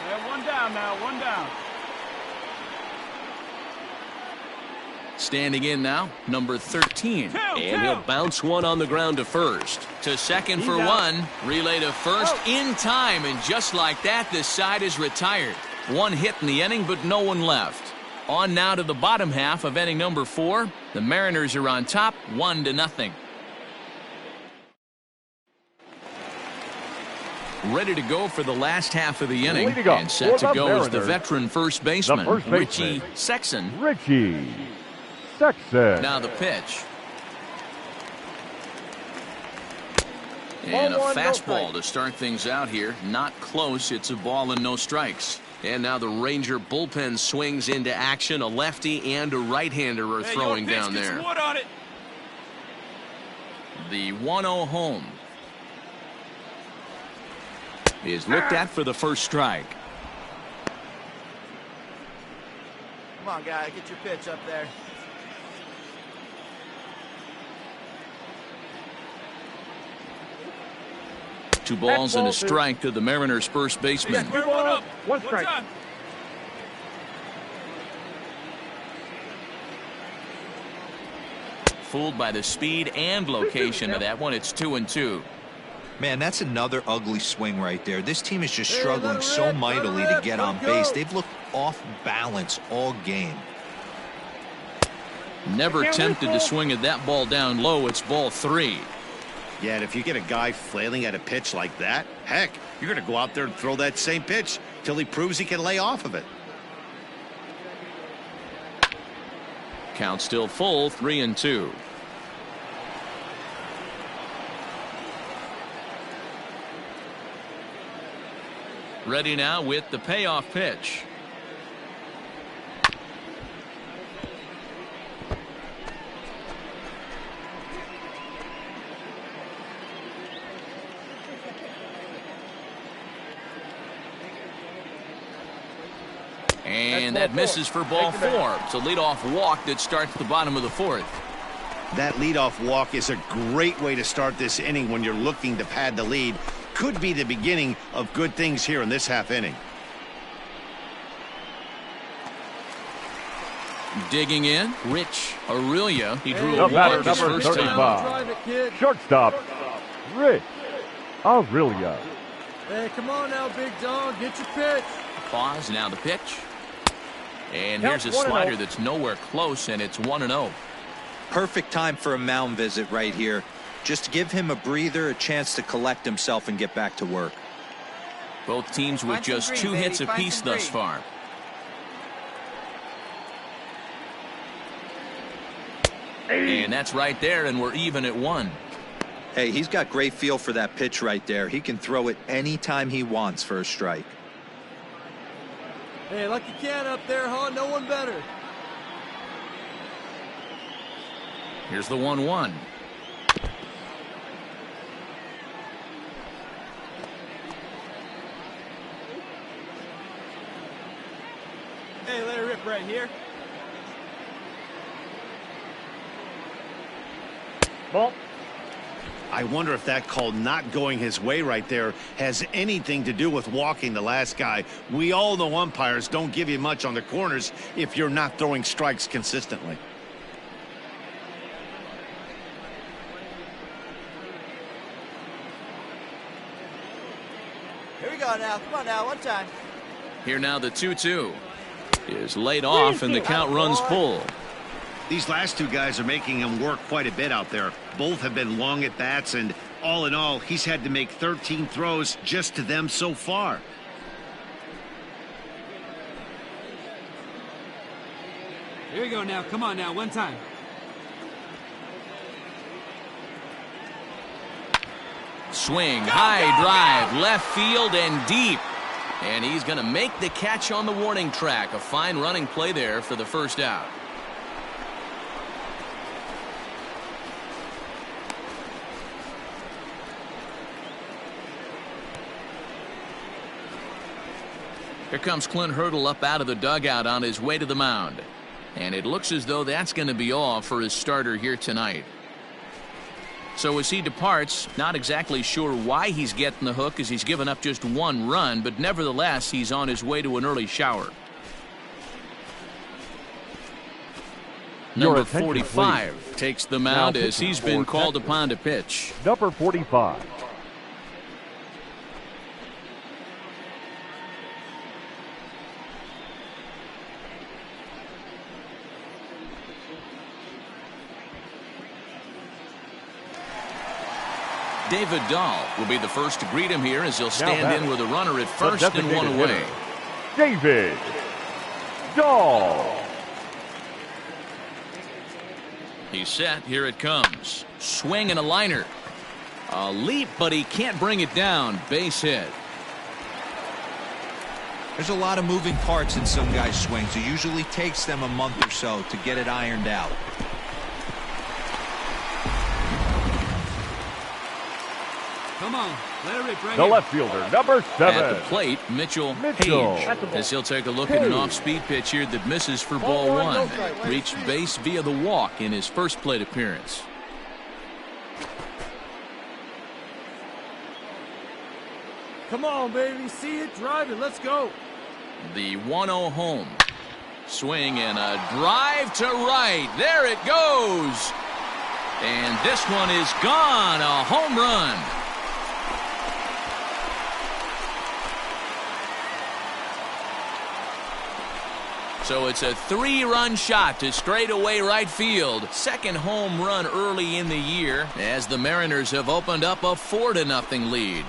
Speaker 8: Yeah, 1 down now, 1 down.
Speaker 1: Standing in now, number 13.
Speaker 7: And he'll bounce one on the ground to first.
Speaker 1: To second for 1. Relay to first in time, and just like that, this side is retired. 1 hit in the inning, but no one left. On now to the bottom half of inning number 4. The Mariners are on top, 1-0. Ready to go for the last half of the inning, and set to go is the veteran first baseman, Richie Sexson.
Speaker 3: Richie Sexson.
Speaker 1: Now the pitch. And a fastball to start things out here. Not close. It's a ball and no strikes. And now the Ranger bullpen swings into action. A lefty and a right-hander are throwing down there.
Speaker 8: Wood on it.
Speaker 1: The 1-0 home is looked at for the first strike.
Speaker 4: Come on, guy, get your pitch up there.
Speaker 1: Two balls and a strike to the Mariners first baseman.
Speaker 8: Square 1 up.
Speaker 6: 1 strike.
Speaker 1: Fooled by the speed and location of that one. It's 2-2.
Speaker 5: Man, that's another ugly swing right there. This team is just struggling so mightily to get on base. They've looked off balance all game.
Speaker 1: Never tempted to swing at that ball down low. It's ball 3.
Speaker 2: Yeah, and if you get a guy flailing at a pitch like that, heck, you're going to go out there and throw that same pitch till he proves he can lay off of it.
Speaker 1: Count still full, 3-2. Ready now with the payoff pitch. And that misses for ball 4. It's a leadoff walk that starts the bottom of the 4th.
Speaker 2: That leadoff walk is a great way to start this inning when you're looking to pad the lead. Could be the beginning of good things here in this half inning.
Speaker 1: Digging in, Rich Aurelia. He drew
Speaker 3: The
Speaker 1: a
Speaker 3: batter,
Speaker 1: walk his
Speaker 3: number
Speaker 1: first
Speaker 3: 35.
Speaker 1: time.
Speaker 3: Shortstop, Rich Aurelia.
Speaker 4: Hey, come on now, big dog. Get your pitch.
Speaker 1: Pause, now the pitch. And
Speaker 6: Count
Speaker 1: here's a
Speaker 6: 1-0.
Speaker 1: slider that's nowhere close, and it's 1-0.
Speaker 5: Perfect time for a mound visit right here. Just give him a breather, a chance to collect himself and get back to work.
Speaker 1: Both teams with just 2 hits apiece thus far. And that's right there, and we're even at 1.
Speaker 5: Hey, he's got great feel for that pitch right there. He can throw it anytime he wants for a strike.
Speaker 4: Hey, lucky can up there, huh? No one better.
Speaker 1: Here's the 1-1.
Speaker 8: Hey, let it rip right here.
Speaker 6: Ball.
Speaker 2: I wonder if that call not going his way right there has anything to do with walking the last guy. We all know umpires don't give you much on the corners if you're not throwing strikes consistently.
Speaker 4: Here we go now. Come on now, one time.
Speaker 1: Here now the 2-2 is laid off, and the count runs full.
Speaker 2: These last 2 guys are making him work quite a bit out there. Both have been long at bats, and all in all, he's had to make 13 throws just to them so far.
Speaker 8: Here we go now. Come on now, one time.
Speaker 1: Swing, high drive, left field and deep. And he's going to make the catch on the warning track. A fine running play there for the first out. Here comes Clint Hurdle up out of the dugout on his way to the mound. And it looks as though that's going to be all for his starter here tonight. So as he departs, not exactly sure why he's getting the hook, as he's given up just 1 run, but nevertheless, he's on his way to an early shower. Number 45 takes the mound as he's been called upon to pitch.
Speaker 3: Number 45.
Speaker 1: David Dahl will be the first to greet him here as he'll stand in with a runner at first and 1 away.
Speaker 3: David Dahl.
Speaker 1: He's set. Here it comes. Swing and a liner. A leap, but he can't bring it down. Base hit.
Speaker 5: There's a lot of moving parts in some guys' swings. It usually takes them a month or so to get it ironed out.
Speaker 8: Come on, let it rip right
Speaker 3: The
Speaker 8: here.
Speaker 3: left fielder, number 7.
Speaker 1: At the plate, Mitchell
Speaker 3: Mitchell.
Speaker 1: Page, as he'll take a look at an off-speed pitch here that misses for ball 1. Reached base via the walk in his first plate appearance.
Speaker 4: Come on, baby. See it, drive it. Let's go.
Speaker 1: The 1-0 home. Swing and a drive to right. There it goes. And this one is gone. A home run. So it's a 3-run shot to straightaway right field. Second home run early in the year as the Mariners have opened up a 4-0 lead.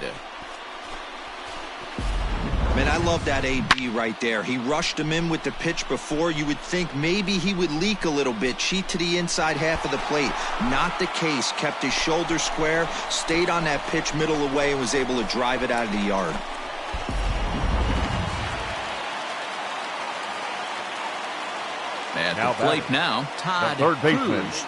Speaker 5: Man, I love that AB right there. He rushed him in with the pitch before. You would think maybe he would leak a little bit, cheat to the inside half of the plate. Not the case. Kept his shoulder square, stayed on that pitch middle away, and was able to drive it out of the yard.
Speaker 1: At the plate now, Todd
Speaker 3: third baseman,
Speaker 1: Cruz.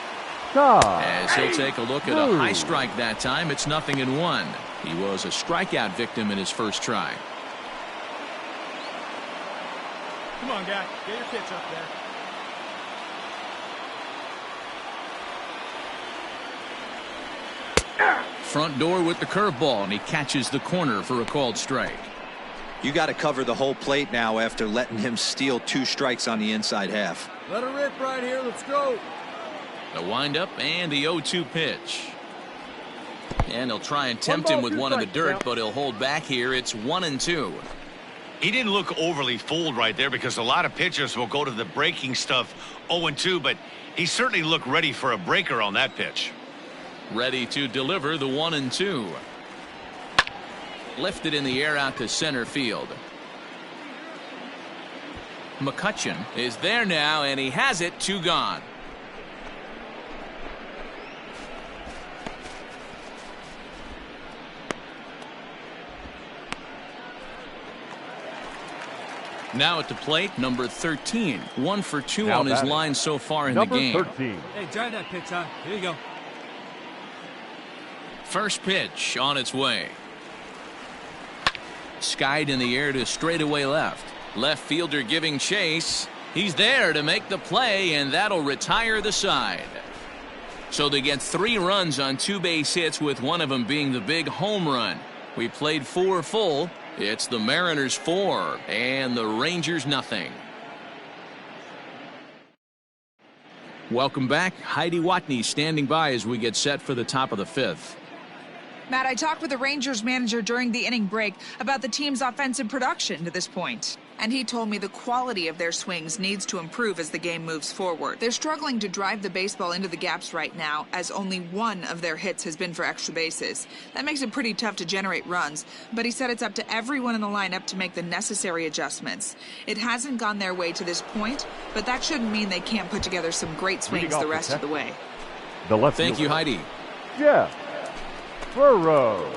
Speaker 3: Todd.
Speaker 1: As he'll take a look at a high strike that time, it's 0-1. He was a strikeout victim in his first try.
Speaker 4: Come on, guy. Get your pitch up there.
Speaker 1: Front door with the curveball, and he catches the corner for a called strike.
Speaker 5: You got to cover the whole plate now after letting him steal 2 strikes on the inside half.
Speaker 4: Let her rip right here. Let's go.
Speaker 1: The windup and the 0-2 pitch. And he'll try and tempt him with one in the dirt, but he'll hold back here. It's 1-2.
Speaker 2: He didn't look overly fooled right there because a lot of pitchers will go to the breaking stuff 0-2, but he certainly looked ready for a breaker on that pitch.
Speaker 1: Ready to deliver the 1-2. Lifted in the air out to center field. McCutcheon is there now, and he has it. 2 gone. Now at the plate, number 13. 1 for 2
Speaker 3: now
Speaker 1: on his
Speaker 3: batting.
Speaker 1: line so far in
Speaker 3: Number
Speaker 1: the game.
Speaker 3: 13.
Speaker 8: Hey, drive that pitch, huh? Here you go.
Speaker 1: First pitch on its way. Skied in the air to straightaway left. Left fielder giving chase. He's there to make the play, and that'll retire the side. So they get 3 runs on 2 base hits, with one of them being the big home run. We played 4 full. It's the Mariners 4 and the Rangers nothing. Welcome back. Heidi Watney standing by as we get set for the top of the 5th.
Speaker 9: Matt, I talked with the Rangers manager during the inning break about the team's offensive production to this point. And he told me the quality of their swings needs to improve as the game moves forward. They're struggling to drive the baseball into the gaps right now, as only 1 of their hits has been for extra bases. That makes it pretty tough to generate runs, but he said it's up to everyone in the lineup to make the necessary adjustments. It hasn't gone their way to this point, but that shouldn't mean they can't put together some great swings the rest of the way.
Speaker 3: The left
Speaker 1: Thank
Speaker 3: fielder.
Speaker 1: you, Heidi.
Speaker 3: Jeff Burrow.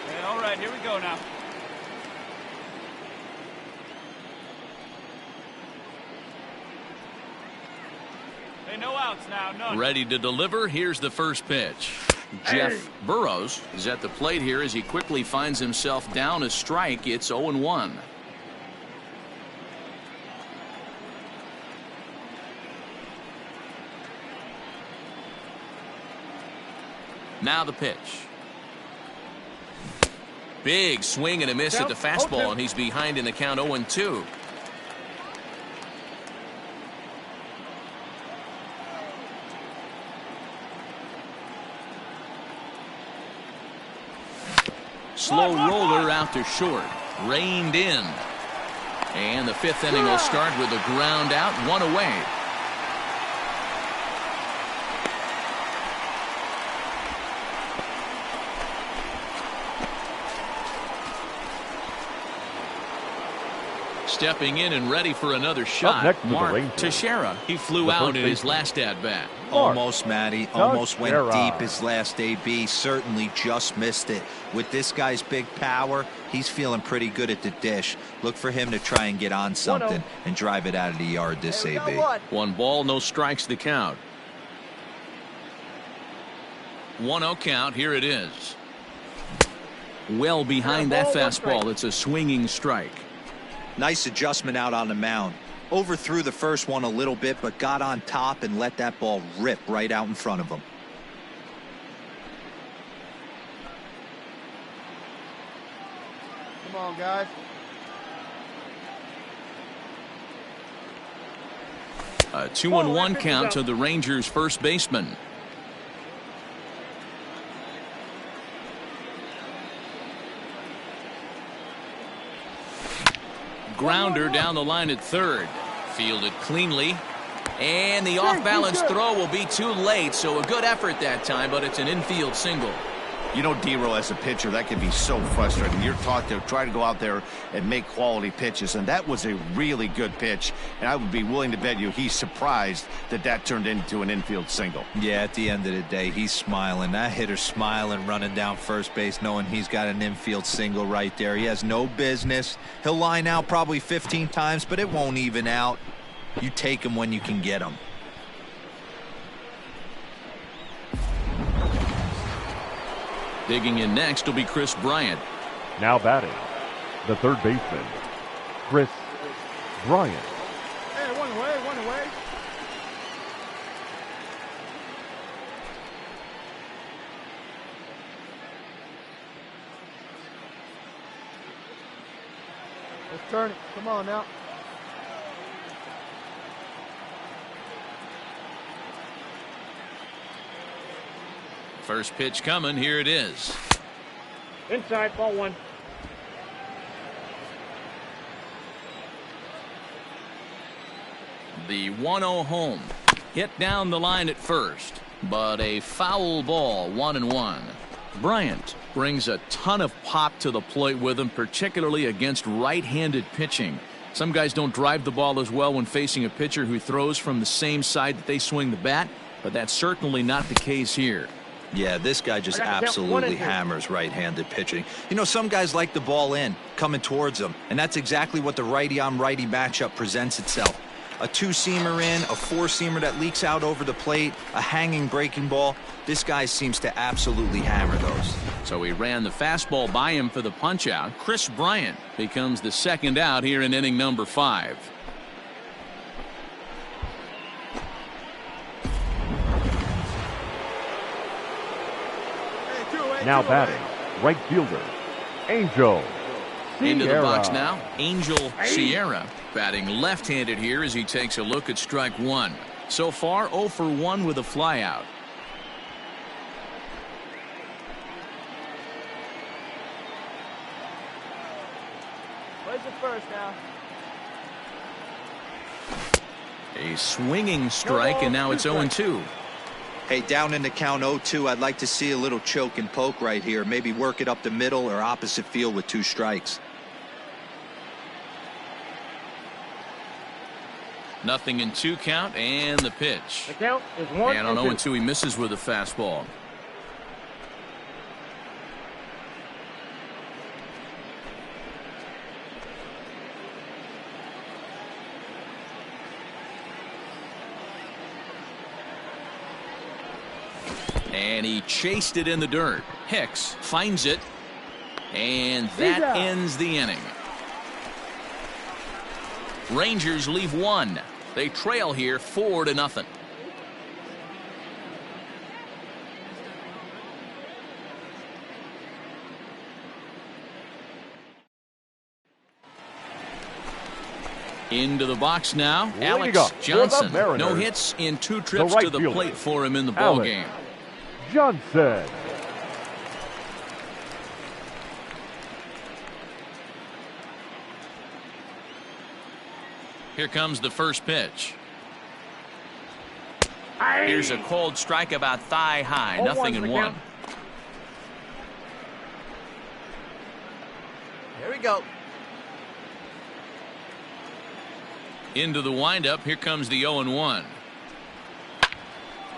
Speaker 8: Hey, all right, here we go now. Hey, no outs now, none.
Speaker 1: Ready to deliver. Here's the first pitch. Jeff Burrows is at the plate here as he quickly finds himself down a strike. It's 0-1. Now the pitch. Big swing and a miss at the fastball, and he's behind in the count 0-2. Slow roller out to short. Reined in. And the 5th inning will start with a ground out, 1 away. Stepping in and ready for another shot,
Speaker 3: next to the
Speaker 1: Mark
Speaker 3: Rangers.
Speaker 1: Teixeira. He flew
Speaker 3: The
Speaker 1: out
Speaker 3: first
Speaker 1: in his
Speaker 3: baseman.
Speaker 1: last at-bat.
Speaker 5: Almost, Matty. Almost went
Speaker 3: Teixeira.
Speaker 5: deep his last AB. Certainly just missed it. With this guy's big power, he's feeling pretty good at the dish. Look for him to try and get on something and drive it out of the yard this AB.
Speaker 1: 1 ball, no strikes to count. 1-0 count. Here it is. Well behind that fastball. It's a swinging strike.
Speaker 5: Nice adjustment out on the mound. Overthrew the first one a little bit, but got on top and let that ball rip right out in front of him.
Speaker 4: Come on, guys.
Speaker 1: A 2-1 count to the Rangers' first baseman. Grounder down the line at third. Fielded cleanly. And the off-balance throw will be too late, so a good effort that time, but it's an infield single.
Speaker 2: You know, D-Roll, as a pitcher, that can be so frustrating. You're taught to try to go out there and make quality pitches, and that was a really good pitch. And I would be willing to bet you he's surprised that that turned into an infield single.
Speaker 5: Yeah, at the end of the day, he's smiling. That hitter's smiling, running down first base, knowing he's got an infield single right there. He has no business. He'll line out probably 15 times, but it won't even out. You take him when you can get him.
Speaker 1: Digging in next will be Chris Bryant.
Speaker 3: Now batting, the third baseman, Chris Bryant.
Speaker 6: Hey, one away, one away.
Speaker 4: Let's turn it. Come on now.
Speaker 1: First pitch coming. Here it is.
Speaker 6: Inside, ball one.
Speaker 1: The 1-0 home. Hit down the line at first, but a foul ball, 1-1. Bryant brings a ton of pop to the plate with him, particularly against right-handed pitching. Some guys don't drive the ball as well when facing a pitcher who throws from the same side that they swing the bat, but that's certainly not the case here.
Speaker 5: Yeah, this guy just absolutely hammers right-handed pitching. You know, some guys like the ball in, coming towards them, and that's exactly what the righty-on-righty matchup presents itself. A two-seamer in, a four-seamer that leaks out over the plate, a hanging breaking ball. This guy seems to absolutely hammer those.
Speaker 1: So he ran the fastball by him for the punch-out. Chris Bryant becomes the second out here in inning number 5.
Speaker 3: Now batting, right fielder, Angel
Speaker 1: Into the box
Speaker 3: Sierra.
Speaker 1: now, Angel Sierra batting left-handed here as he takes a look at strike one. So far 0 for 1 with a flyout.
Speaker 4: Plays it first now.
Speaker 1: A swinging strike, and now it's 0-2.
Speaker 5: Hey, down in the count 0-2, I'd like to see a little choke and poke right here. Maybe work it up the middle or opposite field with 2 strikes.
Speaker 1: Nothing in 2 count, and the pitch.
Speaker 6: The count is 1
Speaker 1: And on
Speaker 6: and
Speaker 1: 0-2, he misses with a fastball. And he chased it in the dirt. Hicks finds it, and that ends the inning. Rangers leave 1. They trail here 4-0. Into the box now, Alex Johnson. No hits in 2 trips to the plate for him in the ball game.
Speaker 3: Johnson.
Speaker 1: Here comes the first pitch. Here's a cold strike about thigh high. Nothing in 1.
Speaker 4: Here we go.
Speaker 1: Into the windup. Here comes the 0-1.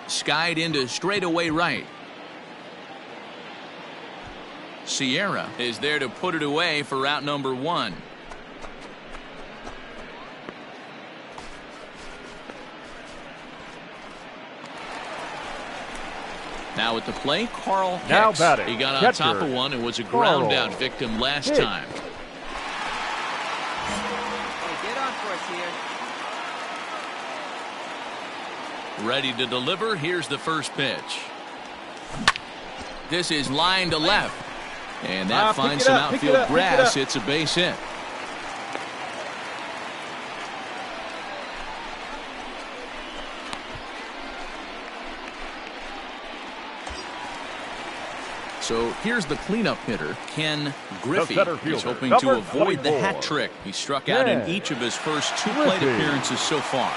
Speaker 1: Skied into straightaway right. Sierra is there to put it away for out number 1. Now at the plate, Carl Hicks.
Speaker 3: Now batting,
Speaker 1: he got on
Speaker 3: catcher,
Speaker 1: top of one and was a ground
Speaker 3: Carl
Speaker 1: out victim last
Speaker 3: Hicks.
Speaker 1: time.
Speaker 4: Hey, get on for us here.
Speaker 1: Ready to deliver. Here's the first pitch. This is line to left. And that finds some outfield grass. It's a base hit. So here's the cleanup hitter, Ken Griffey. He's hoping to avoid the hat trick. He struck out in each of his first 2 plate appearances so far.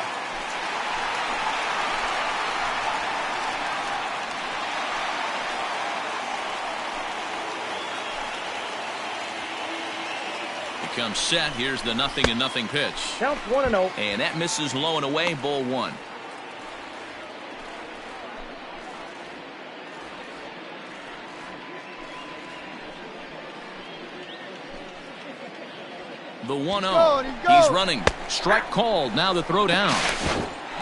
Speaker 1: He comes set. Here's the 0-0 pitch.
Speaker 6: Counts 1-0.
Speaker 1: And that misses low and away, ball 1. The 1-0. He's running. Strike called. Now the throw down.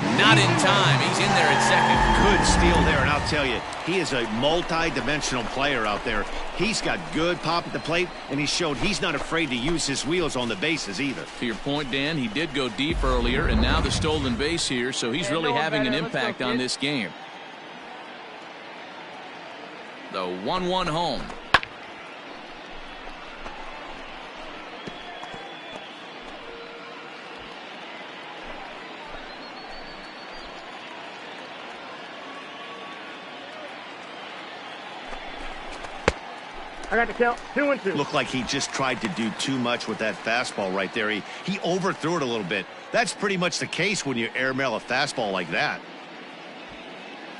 Speaker 1: Not in time. He's in there at second.
Speaker 2: Good steal there, and I'll tell you, he is a multi-dimensional player out there. He's got good pop at the plate, and he showed he's not afraid to use his wheels on the bases either.
Speaker 1: To your point, Dan, he did go deep earlier, and now the stolen base here, so he's really having an impact on this game. The 1-1 home.
Speaker 6: I got the count. 2-2.
Speaker 2: Looked like he just tried to do too much with that fastball right there. He overthrew it a little bit. That's pretty much the case when you airmail a fastball like that.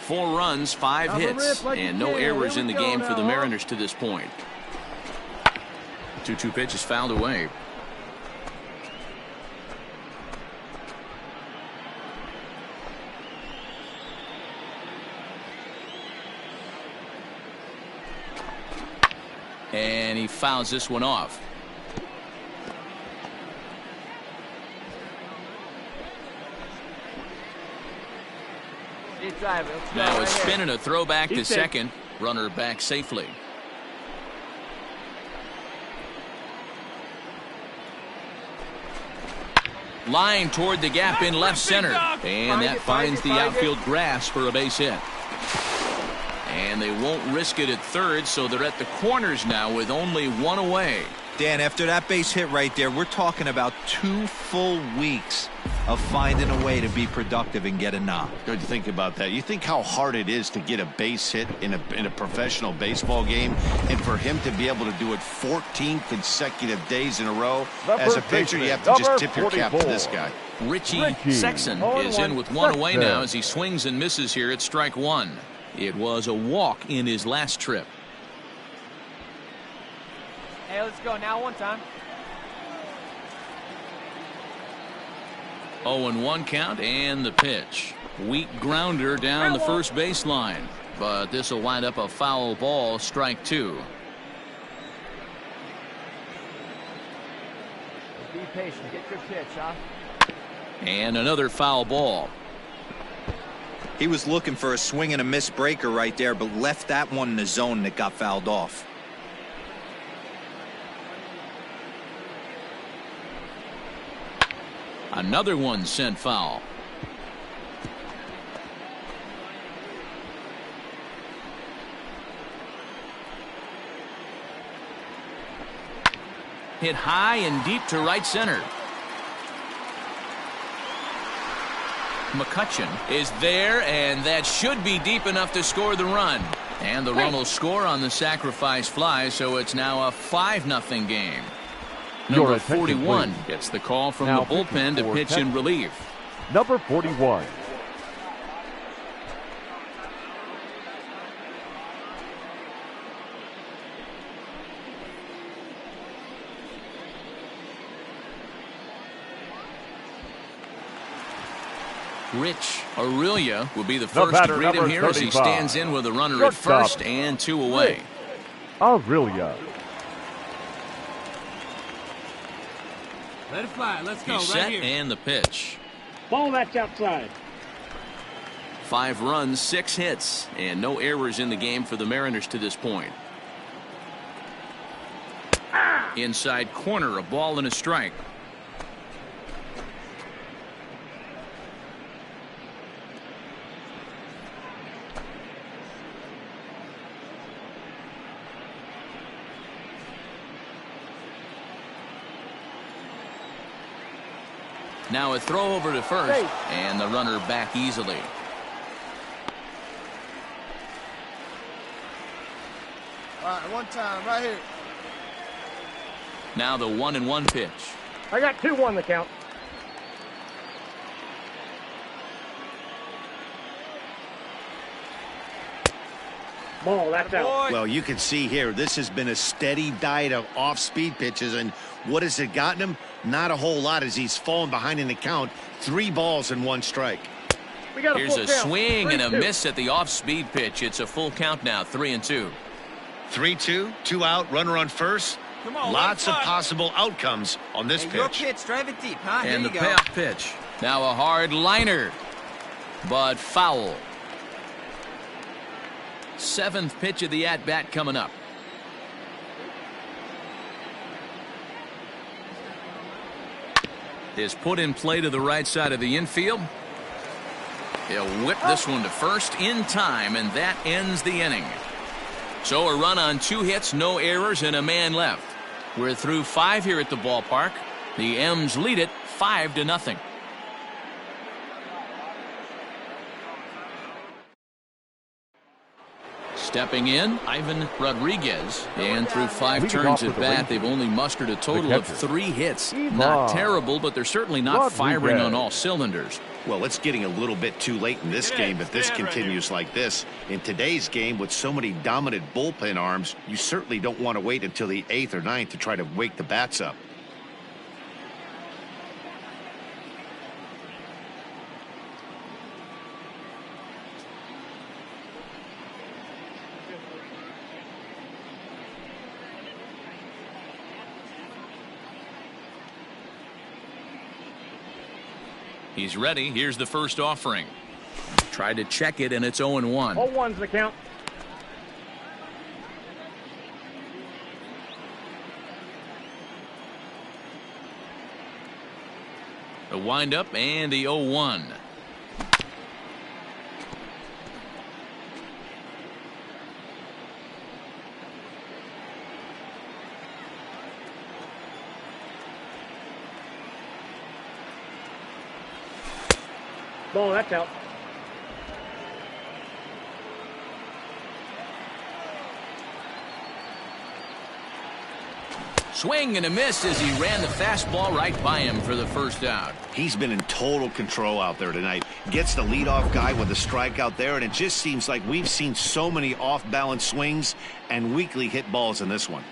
Speaker 1: 4 runs, 5 hits, and no errors in the game for the Mariners to this point. 2-2 pitch is fouled away. And he fouls this one off. Now a spin and a throwback to second. Runner back safely. Line toward the gap in left center. And that finds the outfield grass for a base hit. And they won't risk it at third, so they're at the corners now with only 1 away.
Speaker 5: Dan, after that base hit right there, we're talking about 2 full weeks of finding a way to be productive and get a knock.
Speaker 2: Good to think about that. You think how hard it is to get a base hit in a professional baseball game, and for him to be able to do it 14 consecutive days in a row. As a pitcher, you have to just tip your cap to this guy.
Speaker 1: Richie Sexton is in with 1 away now as he swings and misses here at strike 1. It was a walk in his last trip.
Speaker 8: Hey, let's go now. 1 time.
Speaker 1: 0-1 count and the pitch. Weak grounder down the first baseline, but this will wind up a foul ball, strike 2.
Speaker 8: Be patient. Get your pitch, huh?
Speaker 1: And another foul ball.
Speaker 5: He was looking for a swing and a miss breaker right there, but left that one in the zone that got fouled off.
Speaker 1: Another one sent foul. Hit high and deep to right center. McCutcheon is there, and that should be deep enough to score the run. And the run will score on the sacrifice fly, so it's now a 5-0 game. Number 41 gets the call from the bullpen to pitch in relief.
Speaker 3: Number 41.
Speaker 1: Rich Aurelia will be the first to greet him here as he stands in with a runner at first and 2 away.
Speaker 3: Aurelia.
Speaker 8: Let it fly. Let's go.
Speaker 1: He's set and the pitch.
Speaker 6: Ball that's outside.
Speaker 1: 5 runs, 6 hits, and no errors in the game for the Mariners to this point. Inside corner, a ball and a strike. Now a throw over to first, and the runner back easily.
Speaker 4: All right, 1 time, right here.
Speaker 1: Now the 1-1 pitch.
Speaker 6: I got 2-1 the count. Ball, that's out.
Speaker 2: Well, you can see here, this has been a steady diet of off-speed pitches, and what has it gotten him? Not a whole lot as he's fallen behind in the count. 3 balls and 1 strike.
Speaker 1: Here's a swing and a miss at the off-speed pitch. It's a full count now, 3-2.
Speaker 2: 3-2, 2 out, runner on first.
Speaker 8: Come on,
Speaker 2: lots of possible outcomes on this pitch.
Speaker 8: Your pitch, drive it deep, huh?
Speaker 1: And the payoff pitch. Now a hard liner. but foul. Seventh pitch of the at-bat coming up. Is put in play to the right side of the infield. He'll whip this one to first in time, and that ends the inning. So a run on 2 hits, no errors, and a man left. We're through 5 here at the ballpark. The M's lead it 5-0. Stepping in, Ivan Rodriguez. And through 5 turns at bat, they've only mustered a total of 3 hits. Not terrible, but they're certainly not firing on all cylinders.
Speaker 2: Well, it's getting a little bit too late in this game if this continues like this. In today's game, with so many dominant bullpen arms, you certainly don't want to wait until the 8th or 9th to try to wake the bats up.
Speaker 1: He's ready. Here's the first offering. Tried to check it, and it's 0-1.
Speaker 6: 0-1's the count.
Speaker 1: The windup and the 0-1.
Speaker 6: Ball, that's out.
Speaker 1: Swing and a miss as he ran the fastball right by him for the first out.
Speaker 2: He's been in total control out there tonight. Gets the leadoff guy with a strikeout there, and it just seems like we've seen so many off-balance swings and weakly hit balls in this one.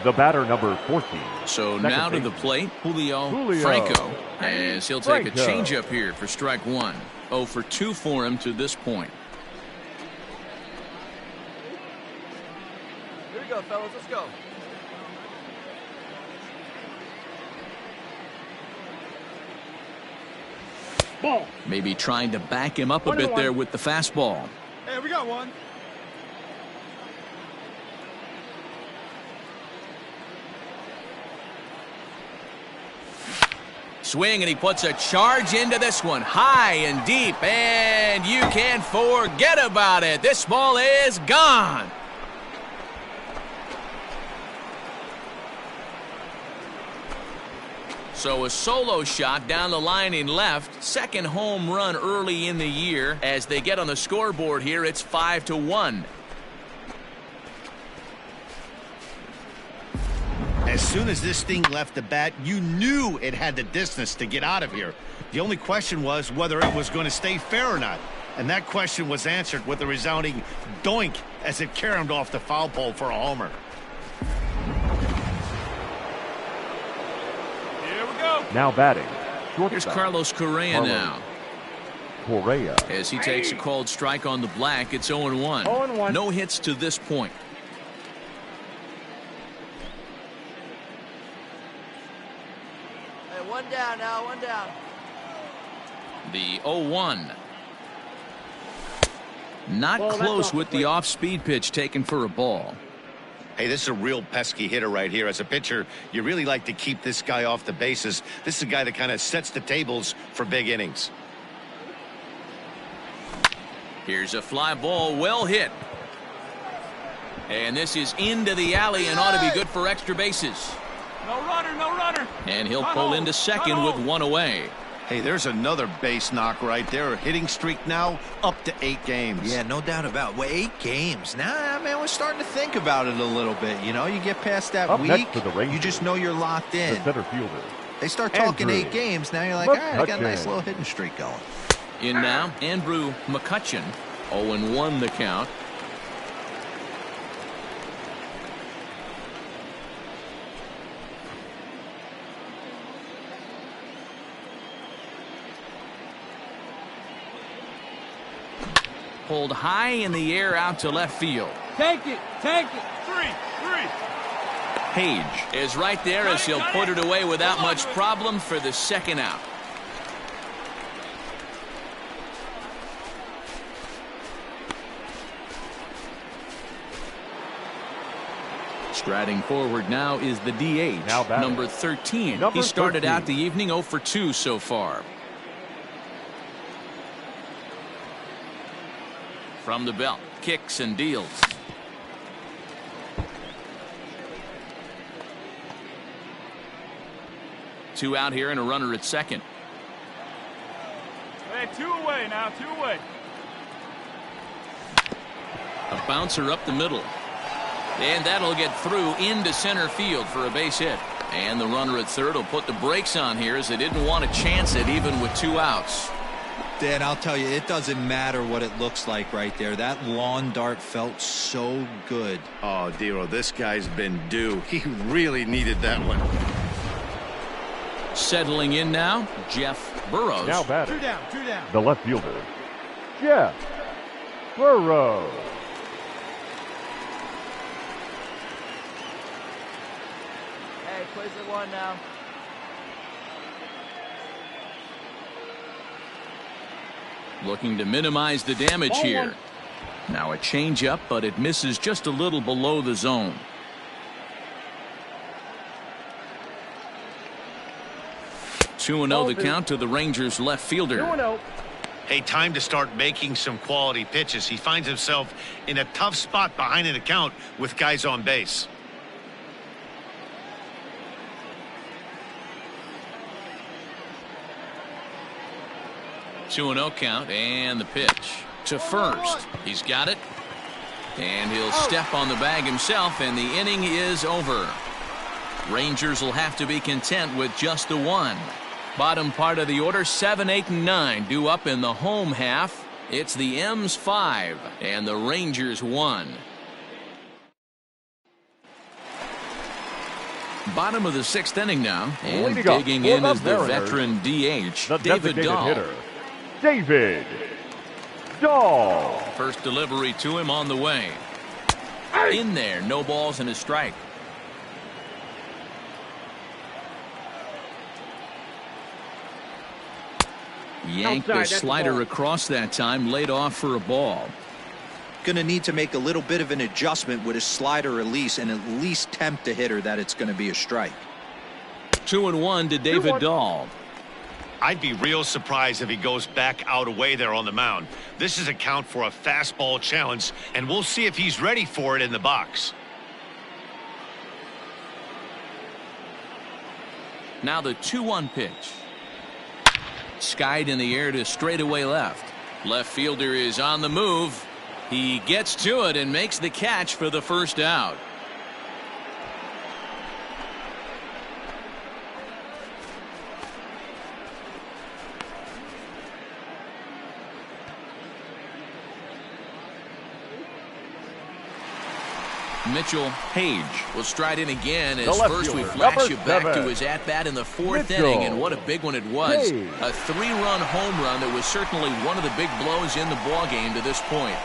Speaker 3: The batter, number 14.
Speaker 1: So now to the plate, Julio Franco, as he'll take a changeup here for strike 1. 0 for 2 for him to this point.
Speaker 8: Here we go, fellas. Let's go.
Speaker 6: Ball.
Speaker 1: Maybe trying to back him up a bit there with the fastball.
Speaker 4: Hey, we got one.
Speaker 1: Swing, and he puts a charge into this one, high and deep, and you can't forget about it. This ball is gone. So a solo shot down the line in left, second home run early in the year. As they get on the scoreboard here, it's 5-1.
Speaker 2: As soon as this thing left the bat, you knew it had the distance to get out of here. The only question was whether it was going to stay fair or not. And that question was answered with a resounding doink as it caromed off the foul pole for a homer.
Speaker 4: Here we go.
Speaker 3: Now batting.
Speaker 1: Here's Carlos Correa now.
Speaker 3: Correa.
Speaker 1: As he takes a called strike on the black, it's 0-1.
Speaker 6: 0-1.
Speaker 1: No hits to this point.
Speaker 8: One down now, one down.
Speaker 1: The 0-1. Not
Speaker 6: Ball,
Speaker 1: close with the off-speed pitch taken for a ball.
Speaker 2: Hey, this is a real pesky hitter right here. As a pitcher, you really like to keep this guy off the bases. This is a guy that kind of sets the tables for big innings.
Speaker 1: Here's a fly ball, well hit. And this is into the alley and ought to be good for extra bases.
Speaker 4: No runner, no runner.
Speaker 1: And he'll pull into second with 1 away.
Speaker 2: Hey, there's another base knock right there. Hitting streak now up to 8 games.
Speaker 5: Yeah, no doubt about it. Well, 8 games. Now, man, we're starting to think about it a little bit. You know, you get past that
Speaker 3: Up
Speaker 5: week,
Speaker 3: next for the Rangers,
Speaker 5: you just know you're locked
Speaker 3: the
Speaker 5: in.
Speaker 3: center fielder.
Speaker 5: They start talking
Speaker 3: Andrew
Speaker 5: 8 games. Now you're like, all right, I got a nice
Speaker 3: McCutchen.
Speaker 5: little hitting streak going.
Speaker 1: In now, Andrew McCutchen. 0-1 the count. Pulled high in the air out to left field.
Speaker 6: Take it. Take it. 3.
Speaker 1: Page is right there as he'll put it away without much problem for the second out. Striding forward now is the DH, number 13. He started out the evening 0 for 2 so far. From the belt, kicks and deals. Two out here and a runner at second.
Speaker 6: Hey, 2 away now, 2 away.
Speaker 1: A bouncer up the middle. And that'll get through into center field for a base hit. And the runner at third will put the brakes on here as they didn't want to chance it even with 2 outs.
Speaker 5: Dan, I'll tell you, it doesn't matter what it looks like right there. That lawn dart felt so good.
Speaker 2: Oh, Dero, this guy's been due. He really needed that one.
Speaker 1: Settling in now, Jeff Burrows.
Speaker 3: Now batting.
Speaker 4: 2 down, 2 down.
Speaker 3: The left fielder, Jeff Burrows.
Speaker 8: Hey, plays at 1 now.
Speaker 1: Looking to minimize the damage here. Now a changeup, but it misses just a little below the zone. Two 2-0 the count to the Rangers left fielder.
Speaker 6: 2-0.
Speaker 2: Hey, time to start making some quality pitches. He finds himself in a tough spot behind an account with guys on base.
Speaker 1: Two 2-0 count and the pitch to first. He's got it. And he'll step on the bag himself, and the inning is over. Rangers will have to be content with just the 1. Bottom part of the order, 7, 8, and 9 due up in the home half. It's the M's 5 and the Rangers 1. Bottom of the 6th inning now, and digging in is the veteran DH, David Dahl.
Speaker 3: Hitter, David Dahl.
Speaker 1: First delivery to him on the way. In there, no balls and a strike. Yanked the slider across that time, laid off for a ball.
Speaker 5: Going to need to make a little bit of an adjustment with his slider release and at least tempt the hitter that it's going to be a strike.
Speaker 1: 2-1 to David Dahl.
Speaker 2: I'd be real surprised if he goes back out away there on the mound. This is a count for a fastball challenge, and we'll see if he's ready for it in the box.
Speaker 1: Now the 2-1 pitch. Skied in the air to straightaway left. Left fielder is on the move. He gets to it and makes the catch for the first out. Mitchell Page will stride in again as first we flash you back to his at-bat in the 4th inning, and what a big one it was. A 3-run home run that was certainly one of the big blows in the ballgame to this point.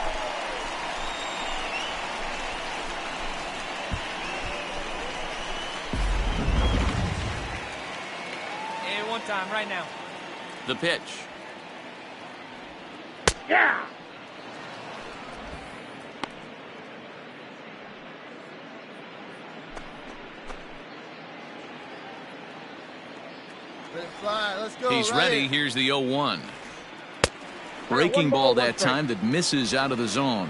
Speaker 8: Hey, 1 time right now.
Speaker 1: The pitch.
Speaker 6: Yeah.
Speaker 4: Let's go.
Speaker 1: He's ready. Here's the 0-1. Breaking ball that time that misses out of the zone.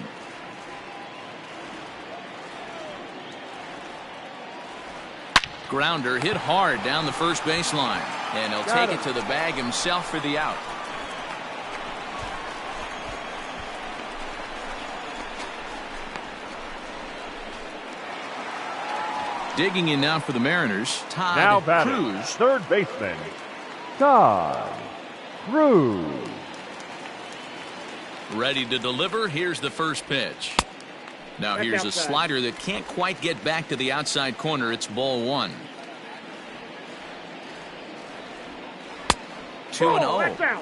Speaker 1: Grounder hit hard down the first baseline, and he'll take it to the bag himself for the out. Digging in now for the Mariners, Todd
Speaker 3: Now batting,
Speaker 1: Cruz.
Speaker 3: third baseman, Todd Cruz.
Speaker 1: Ready to deliver. Here's the first pitch. Now here's a slider that can't quite get back to the outside corner. It's ball 1. 2-0.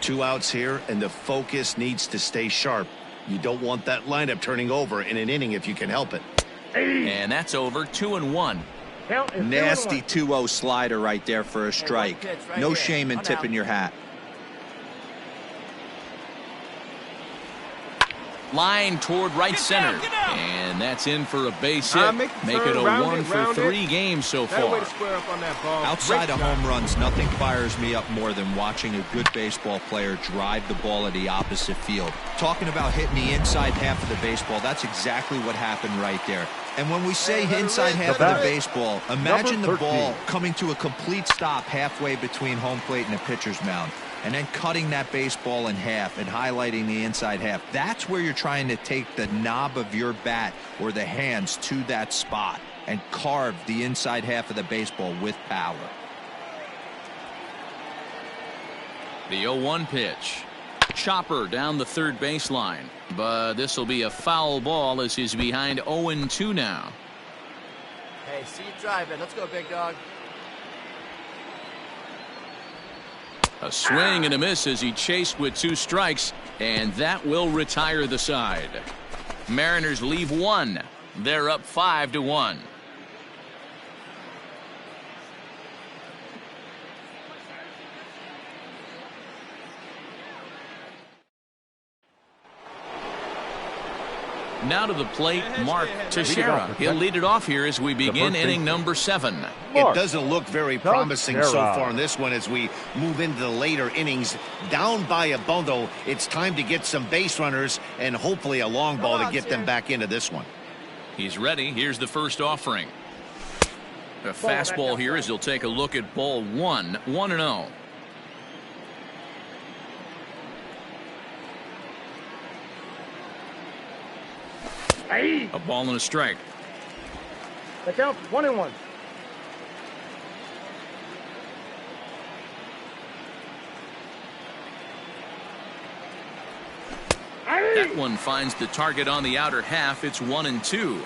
Speaker 2: 2 outs here, and the focus needs to stay sharp. You don't want that lineup turning over in an inning if you can help it.
Speaker 1: And that's over 2-1.
Speaker 5: Nasty 2-0 slider right there for a strike. No shame in tipping your hat.
Speaker 1: Line toward right center. And that's in for a base hit. Make it a 1 for 3 games so far.
Speaker 5: Outside of home runs, nothing fires me up more than watching a good baseball player drive the ball at the opposite field. Talking about hitting the inside half of the baseball, that's exactly what happened right there. And when we say inside half of the baseball, imagine the ball coming to a complete stop halfway between home plate and the pitcher's mound, and then cutting that baseball in half and highlighting the inside half. That's where you're trying to take the knob of your bat or the hands to that spot and carve the inside half of the baseball with power.
Speaker 1: The 0-1 pitch. Chopper down the third baseline. But this will be a foul ball as he's behind 0-2 now.
Speaker 8: Hey, see you driving. Let's go, big dog.
Speaker 1: A swing and a miss as he chased with 2 strikes, and that will retire the side. Mariners leave 1. They're up 5-1. Now to the plate, Mark Teixeira. He'll lead it off here as we begin inning number 7.
Speaker 2: It doesn't look very promising so far in this one as we move into the later innings. Down by a bundle, it's time to get some base runners and hopefully a long ball to get them back into this one.
Speaker 1: He's ready. Here's the first offering. A fastball here as he'll take a look at ball 1. 1-0. A ball and a strike.
Speaker 6: That counts. 1-1.
Speaker 1: That one finds the target on the outer half. It's 1-2.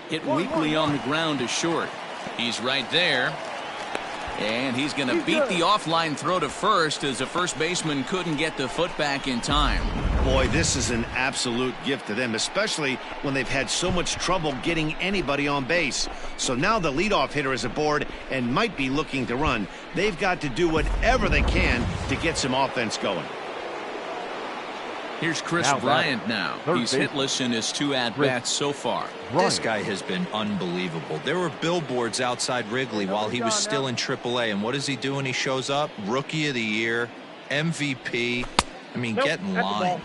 Speaker 1: Hit weakly on the ground to short. He's right there. And he's going to beat the offline throw to first as the first baseman couldn't get the foot back in time.
Speaker 2: Boy, this is an absolute gift to them, especially when they've had so much trouble getting anybody on base. So now the leadoff hitter is aboard and might be looking to run. They've got to do whatever they can to get some offense going.
Speaker 1: Here's Chris Bryant now. He's hitless in his 2 at-bats so far.
Speaker 5: This guy has been unbelievable. There were billboards outside Wrigley while he was still in AAA, and what does he do when he shows up? Rookie of the Year, MVP. I mean, get in line.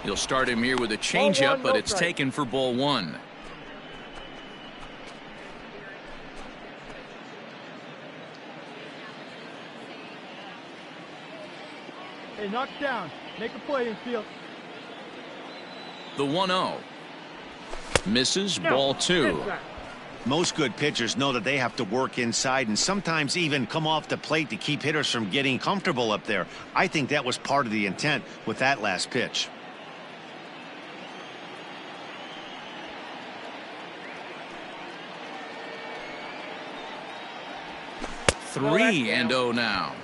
Speaker 1: He'll start him here with a changeup, but it's taken for ball 1.
Speaker 6: Hey, knock it down. Make a play and field.
Speaker 1: The 1-0. Misses, ball 2.
Speaker 2: Most good pitchers know that they have to work inside and sometimes even come off the plate to keep hitters from getting comfortable up there. I think that was part of the intent with that last pitch.
Speaker 1: Three and 0 now.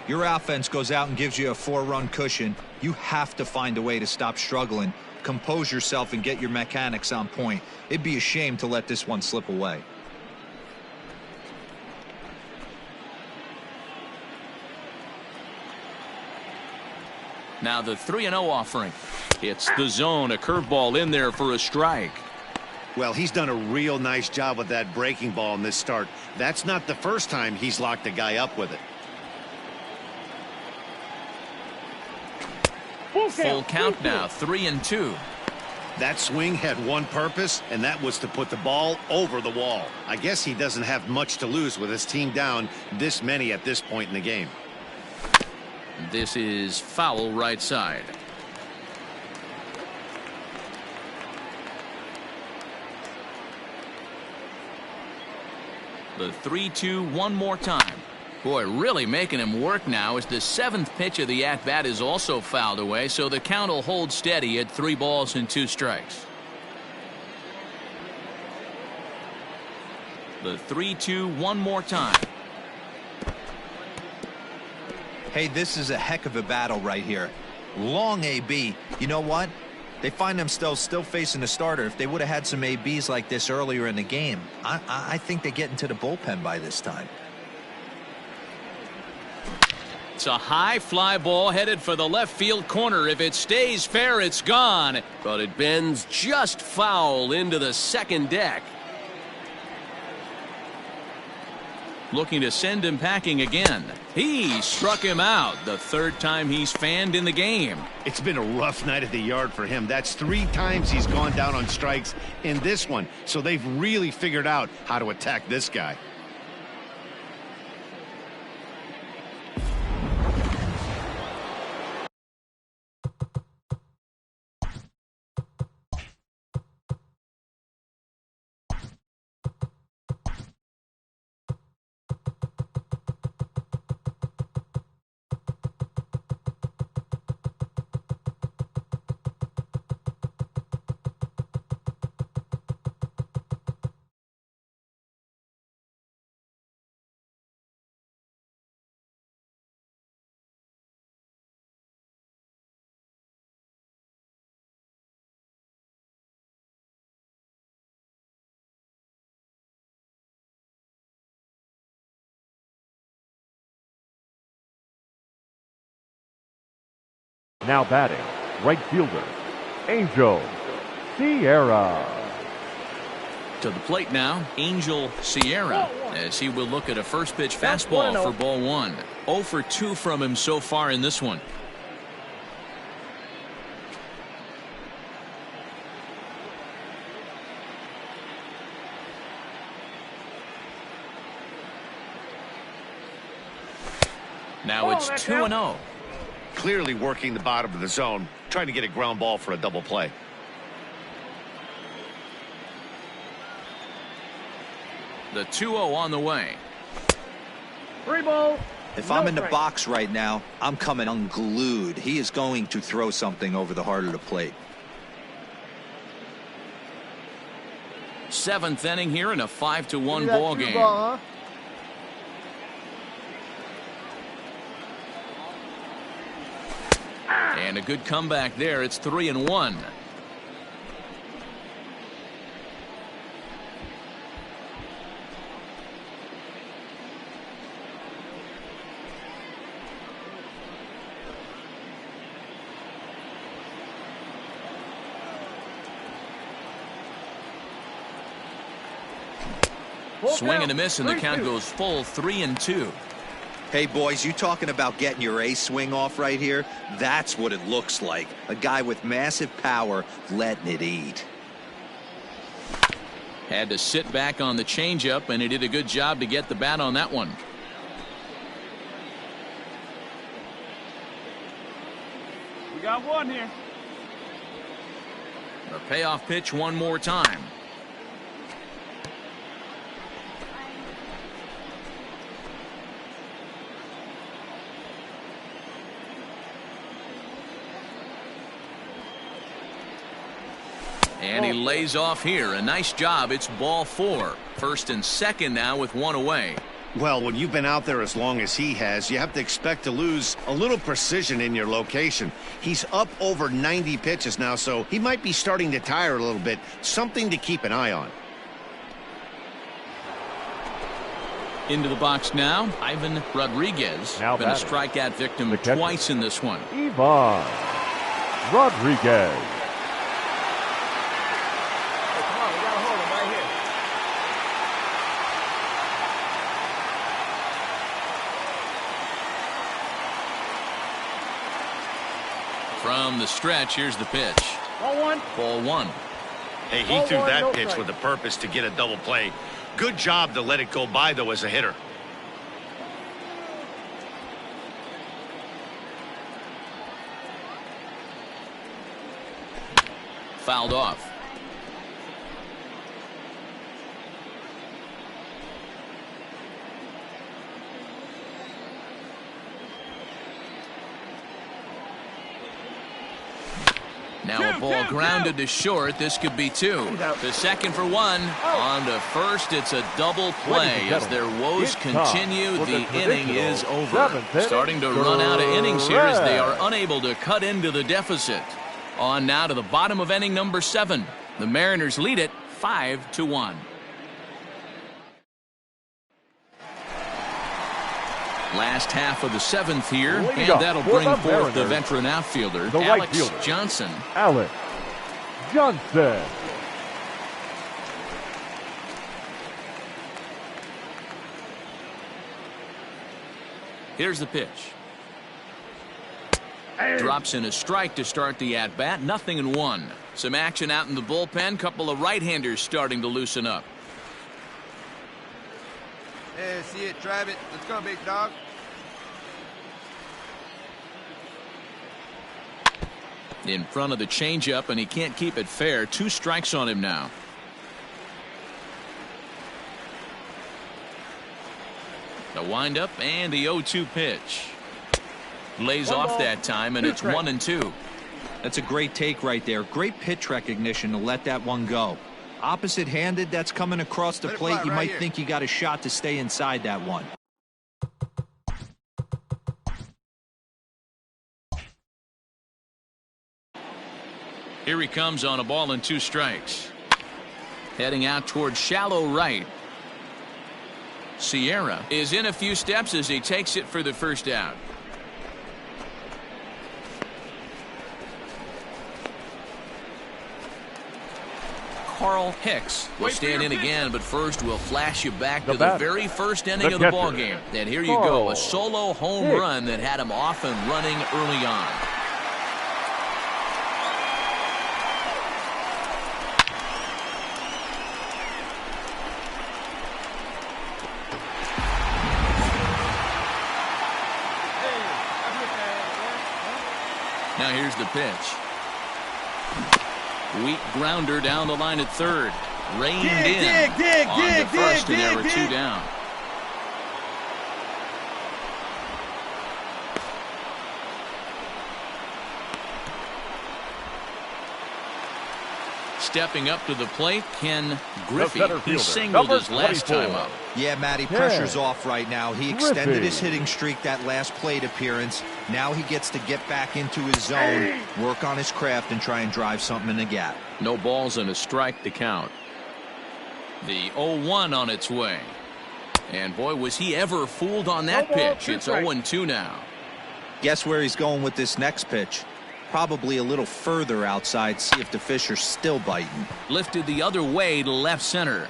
Speaker 5: Your offense goes out and gives you a 4-run cushion. You have to find a way to stop struggling, compose yourself, and get your mechanics on point. It'd be a shame to let this one slip away.
Speaker 1: Now the 3-0 offering. It's the zone, a curveball in there for a strike.
Speaker 2: Well, he's done a real nice job with that breaking ball in this start. That's not the first time he's locked a guy up with it.
Speaker 1: Full count now, 3-2.
Speaker 2: That swing had one purpose, and that was to put the ball over the wall. I guess he doesn't have much to lose with his team down this many at this point in the game.
Speaker 1: This is foul right side. The 3-2 one more time. Boy, really making him work now as the 7th pitch of the at-bat is also fouled away, so the count will hold steady at 3 balls and 2 strikes. The 3-2 one more time.
Speaker 5: Hey, this is a heck of a battle right here. Long AB. You know what? They find themselves still facing the starter. If they would have had some ABs like this earlier in the game, I think they get into the bullpen by this time.
Speaker 1: It's a high fly ball headed for the left field corner. If it stays fair, it's gone.
Speaker 7: But it bends just foul into the second deck. Looking to send him packing again. He struck him out the third time he's fanned in the game.
Speaker 2: It's been a rough night at the yard for him. That's 3 times he's gone down on strikes in this one. So they've really figured out how to attack this guy.
Speaker 3: Now batting, right fielder, Angel Sierra.
Speaker 1: To the plate now, Angel Sierra, as he will look at a first pitch fastball for ball 1. 0 for 2 from him so far in this one. Now it's 2-0.
Speaker 2: Clearly working the bottom of the zone, trying to get a ground ball for a double play.
Speaker 1: The 2-0 on the way.
Speaker 6: 3 balls.
Speaker 5: If I'm in the box right now, I'm coming unglued. He is going to throw something over the heart of the plate.
Speaker 1: 7th inning here in a 5-1 ball game.
Speaker 4: Ball, huh?
Speaker 1: And a good comeback there. It's 3-1. Swing and a miss, and the count goes full 3-2.
Speaker 5: Hey, boys, you talking about getting your A swing off right here? That's what it looks like. A guy with massive power letting it eat.
Speaker 1: Had to sit back on the changeup, and he did a good job to get the bat on that one.
Speaker 6: We got one here.
Speaker 1: The payoff pitch one more time. And he lays off here. A nice job. It's ball 4. First and second now with 1 away.
Speaker 2: Well, when you've been out there as long as he has, you have to expect to lose a little precision in your location. He's up over 90 pitches now, so he might be starting to tire a little bit. Something to keep an eye on.
Speaker 1: Into the box now, Ivan Rodriguez.
Speaker 3: Now
Speaker 1: been a
Speaker 3: batting.
Speaker 1: strikeout victim twice in this one.
Speaker 3: Ivan Rodriguez.
Speaker 1: From the stretch, here's the pitch.
Speaker 6: Ball 1.
Speaker 1: Ball 1.
Speaker 2: Hey, he
Speaker 6: Ball
Speaker 2: threw
Speaker 6: one,
Speaker 2: that
Speaker 6: no
Speaker 2: pitch
Speaker 6: strike.
Speaker 2: with a purpose to get a double play. Good job to let it go by, though, as a hitter.
Speaker 1: Fouled off. Now a ball grounded to short. This could be two. To second for one. On to first. It's a double play as their woes continue. The inning is over. Starting to run out of innings here as they are unable to cut into the deficit. On now to the bottom of inning number 7. The Mariners lead it 5-1. Last half of the 7th here, and that'll bring forth the veteran outfielder, Alex Johnson.
Speaker 3: Alex Johnson.
Speaker 1: Here's the pitch. Drops in a strike to start the at-bat. 0-1. Some action out in the bullpen. Couple of right-handers starting to loosen up.
Speaker 4: Yeah, see it, drive it. Let's go, big dog.
Speaker 1: In front of the changeup, and he can't keep it fair. 2 strikes on him now. The windup and the 0-2 pitch. Lays off that time, and it's 1-2.
Speaker 5: That's a great take right there. Great pitch recognition to let that one go. Opposite-handed, that's coming across the plate. You might think you got a shot to stay inside that one.
Speaker 1: Here he comes on a ball and 2 strikes. Heading out towards shallow right. Sierra is in a few steps as he takes it for the first out. Carl Hicks will stand in again, but first we'll flash you back to the very first inning of the ball game. And here you go, a solo home run that had him off and running early on. Now here's the pitch. Weak grounder down the line at third. Reined in on the first, and there were 2 down. Stepping up to the plate, Ken Griffey. He singled his last time up.
Speaker 5: Yeah, Matty, pressure's off right now. He extended his hitting streak that last plate appearance. Now he gets to get back into his zone, work on his craft, and try and drive something in the gap.
Speaker 1: No balls and a strike to count. The 0-1 on its way. And boy, was he ever fooled on that pitch. It's 0-2 now.
Speaker 5: Guess where he's going with this next pitch? Probably a little further outside, see if the fish are still biting.
Speaker 1: Lifted the other way to left center.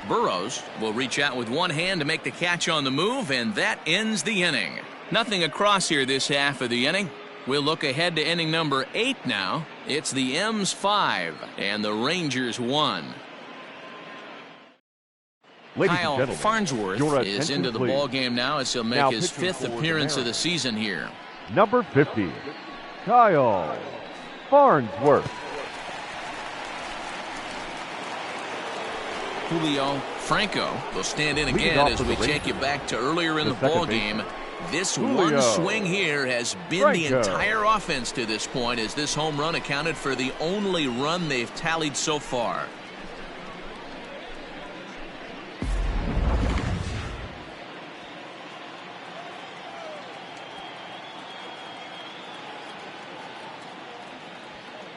Speaker 1: Burrows will reach out with one hand to make the catch on the move, and that ends the inning. Nothing across here this half of the inning. We'll look ahead to inning number 8 now. It's the M's 5 and the Rangers 1. Kyle Farnsworth is into the ball game now as he'll make his 5th appearance of the season here.
Speaker 3: Number 50, Kyle Farnsworth.
Speaker 1: Julio Franco will stand in again as we take you back to earlier in the ball game. This one swing here has been the entire offense to this point, as this home run accounted for the only run they've tallied so far.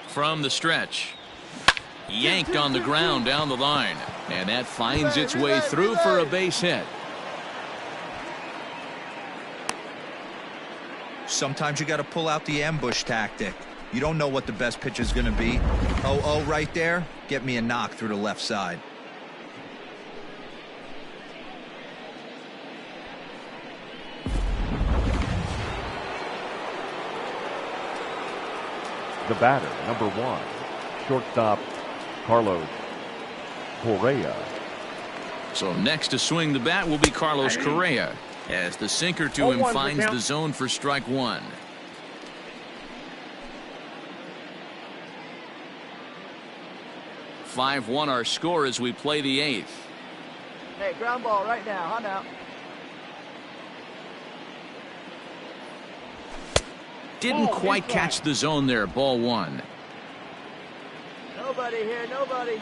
Speaker 1: From the stretch. Yanked on the ground down the line. And that finds its way through for a base hit.
Speaker 5: Sometimes you got to pull out the ambush tactic. You don't know what the best pitch is going to be. 0-0 right there. Get me a knock through the left side.
Speaker 3: The batter, number 1, shortstop Carlos Correa.
Speaker 1: So next to swing the bat will be Carlos Correa, as the sinker to him finds the zone for strike 1. (5-1) our score as we play the 8th.
Speaker 8: Hey, ground ball right now, huh now?
Speaker 1: Didn't quite catch the zone there. Ball 1.
Speaker 8: Nobody here, nobody.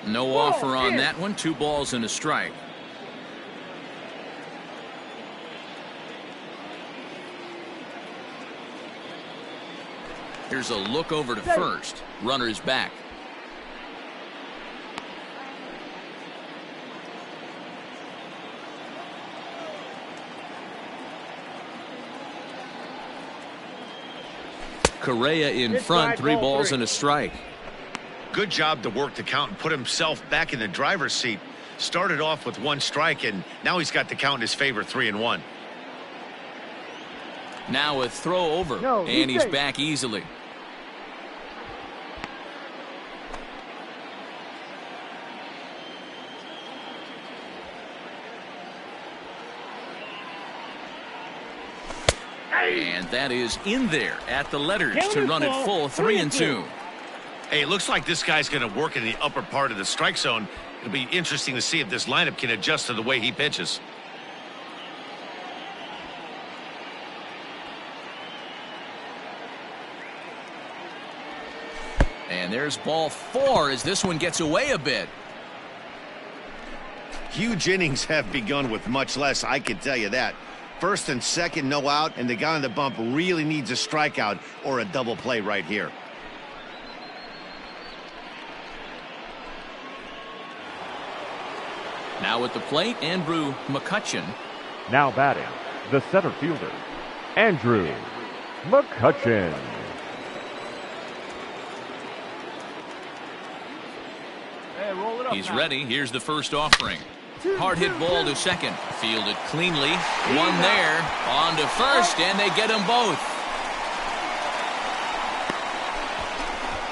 Speaker 1: No offer on that one. 2 balls and a strike. Here's a look over to first. Runner's back. Correa in front. 3 balls and a strike.
Speaker 2: Good job to work the count and put himself back in the driver's seat. Started off with 1 strike, and now he's got the count in his favor, 3-1.
Speaker 1: Now a throw over, and he's back easily. And that is in there at the letters to run it full, 3-2.
Speaker 2: Hey, it looks like this guy's going to work in the upper part of the strike zone. It'll be interesting to see if this lineup can adjust to the way he pitches.
Speaker 1: And there's ball 4 as this one gets away a bit.
Speaker 2: Huge innings have begun with much less, I can tell you that. First and second, no out, and the guy on the bump really needs a strikeout or a double play right here.
Speaker 1: Now at the plate, Andrew McCutchen.
Speaker 3: Now batting, the center fielder, Andrew McCutchen.
Speaker 6: Hey, roll it up.
Speaker 1: He's
Speaker 6: now.
Speaker 1: ready. Here's the first offering. Hard hit ball to second. Fielded cleanly. One there. On to first, and they get them both.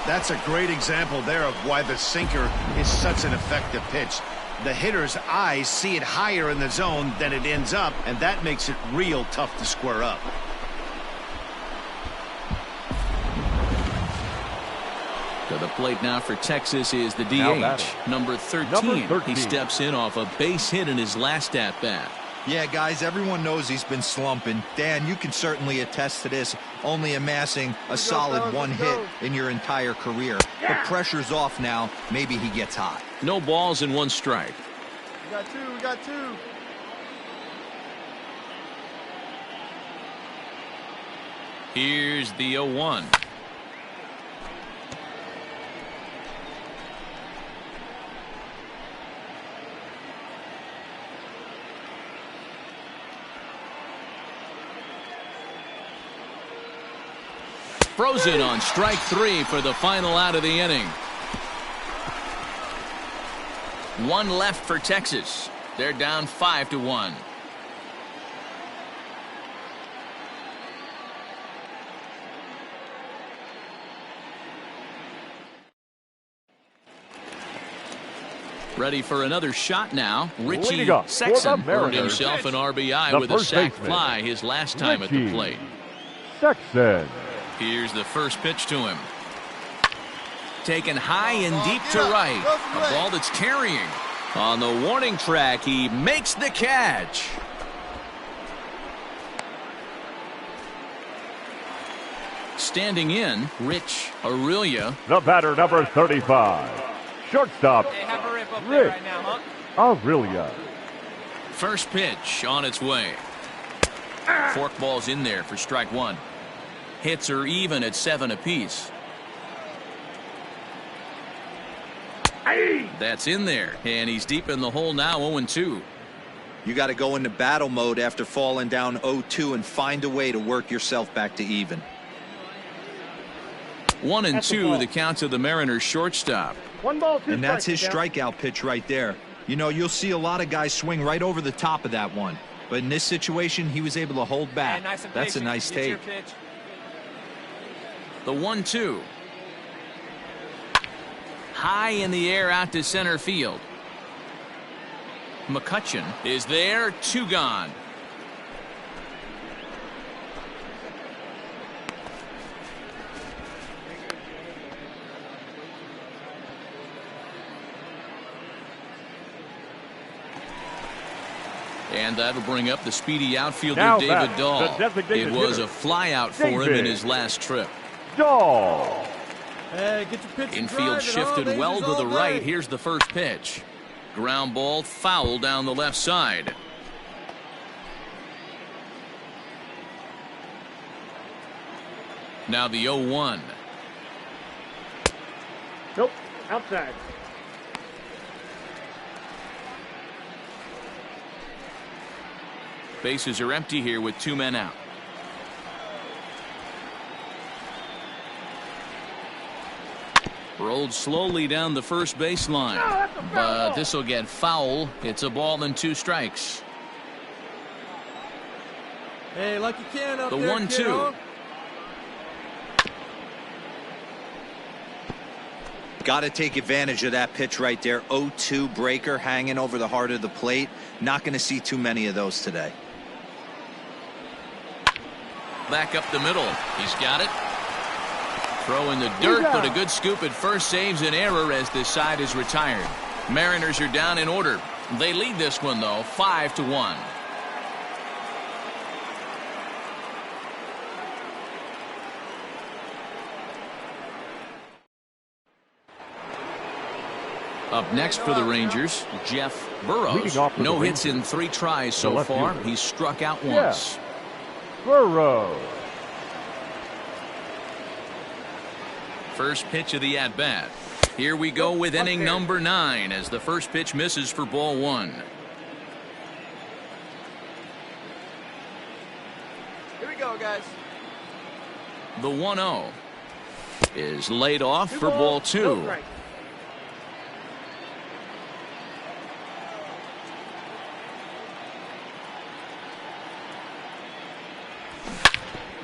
Speaker 2: That's a great example there of why the sinker is such an effective pitch. The hitter's eyes see it higher in the zone than it ends up, and that makes it real tough to square up.
Speaker 1: To the plate now for Texas is the DH, number 13. He steps in off a base hit in his last at-bat.
Speaker 5: Yeah, guys, everyone knows he's been slumping. Dan, you can certainly attest to this, only amassing a solid 1 hit in your entire career. The pressure's off now. Maybe he gets hot.
Speaker 1: No balls and 1 strike.
Speaker 4: We got 2, we got 2.
Speaker 1: Here's the 0-1. Frozen on strike 3 for the final out of the inning. 1 left for Texas. They're down 5-1. Ready for another shot now. Richie Sexton earned himself an RBI with a sac fly his last time at the plate.
Speaker 3: Sexton.
Speaker 1: Here's the first pitch to him. Taken high and deep to right. A ball that's carrying. On the warning track, he makes the catch. Standing in, Rich Aurelia.
Speaker 3: The batter, number 35. Shortstop,
Speaker 8: Hey, have a rip up
Speaker 3: Rich
Speaker 8: there right now, huh?
Speaker 3: Aurelia.
Speaker 1: First pitch on its way. Fork ball's in there for strike 1. Hits are even at 7 apiece. That's in there, and he's deep in the hole now, 0-2.
Speaker 5: You got to go into battle mode after falling down 0-2 and find a way to work yourself back to even.
Speaker 1: 1-2, the count to the Mariners shortstop.
Speaker 6: 1 ball, 2
Speaker 5: And that's his
Speaker 6: strikes,
Speaker 5: strikeout pitch right there. You know, you'll see a lot of guys swing right over the top of that one. But in this situation, he was able to hold back.
Speaker 8: Hey, nice and
Speaker 5: That's a
Speaker 8: patient.
Speaker 5: nice
Speaker 8: It's your
Speaker 5: take.
Speaker 8: pitch.
Speaker 1: The 1-2. High in the air out to center field. McCutchen is there, 2 gone. And
Speaker 7: And that'll bring up the speedy outfielder
Speaker 3: Now
Speaker 7: David
Speaker 3: back,
Speaker 7: Dahl.
Speaker 3: the designated
Speaker 7: It was
Speaker 3: hitter,
Speaker 7: a flyout for him in
Speaker 3: David
Speaker 7: his last trip.
Speaker 3: Dahl.
Speaker 6: Hey, get your pitch and
Speaker 7: Infield
Speaker 6: drive it,
Speaker 7: shifted
Speaker 6: huh?
Speaker 7: well
Speaker 6: Lasers
Speaker 7: to the
Speaker 6: all
Speaker 7: right.
Speaker 6: day.
Speaker 7: Here's the first pitch. Ground ball foul down the left side. Now the 0-1.
Speaker 3: Nope, outside.
Speaker 7: Bases are empty here with 2 men out. Rolled slowly down the first baseline, but this will get foul. It's a ball and 2 strikes.
Speaker 6: Hey, like you can up
Speaker 7: The
Speaker 6: there,
Speaker 7: 1-2.
Speaker 6: kiddo.
Speaker 5: Got to take advantage of that pitch right there. 0-2 breaker hanging over the heart of the plate. Not going to see too many of those today.
Speaker 7: Back up the middle. He's got it. Throw in the dirt, but a good scoop at first saves an error as this side is retired. Mariners are down in order. They lead this one, though, 5-1. Up next for the Rangers, Jeff Burrows. No hits in 3 tries so far. He's struck out once.
Speaker 3: Burrows.
Speaker 7: First pitch of the at-bat. Here we go with inning number 9 as the first pitch misses for ball 1.
Speaker 8: Here we go, guys.
Speaker 7: The 1-0 is laid off for ball 2.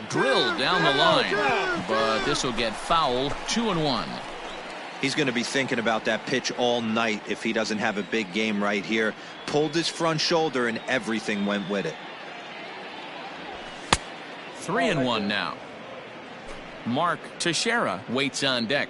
Speaker 7: Drilled down the line, but this will get foul. 2-1.
Speaker 5: He's going to be thinking about that pitch all night if he doesn't have a big game right here. Pulled his front shoulder and everything went with it.
Speaker 7: 3-1 now. Mark Teixeira waits on deck.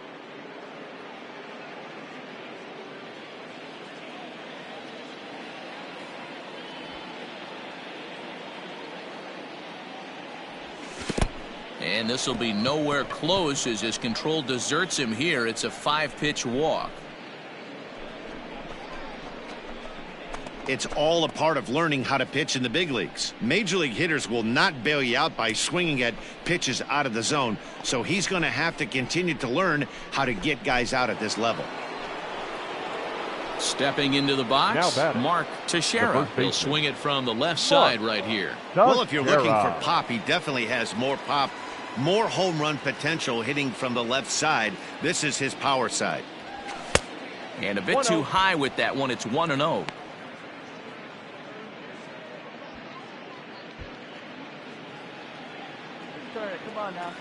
Speaker 7: And this will be nowhere close as his control deserts him here. It's a 5-pitch walk.
Speaker 2: It's all a part of learning how to pitch in the big leagues. Major league hitters will not bail you out by swinging at pitches out of the zone, so he's going to have to continue to learn how to get guys out at this level.
Speaker 7: Stepping into the box, Mark Teixeira. He'll swing it from the left side right here.
Speaker 2: Well, if you're looking for pop, he definitely has more pop, more home run potential hitting from the left side. This is his power side.
Speaker 7: And a bit too high with that one. It's 1-0.
Speaker 6: Come on now.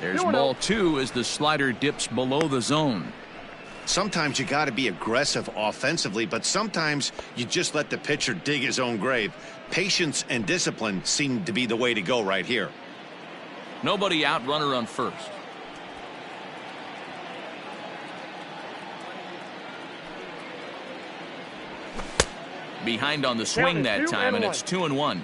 Speaker 7: There's ball 2 as the slider dips below the zone.
Speaker 2: Sometimes you got to be aggressive offensively, but sometimes you just let the pitcher dig his own grave. Patience and discipline seem to be the way to go right here.
Speaker 7: Nobody out, runner on first. Behind on the swing that time, and it's 2-1.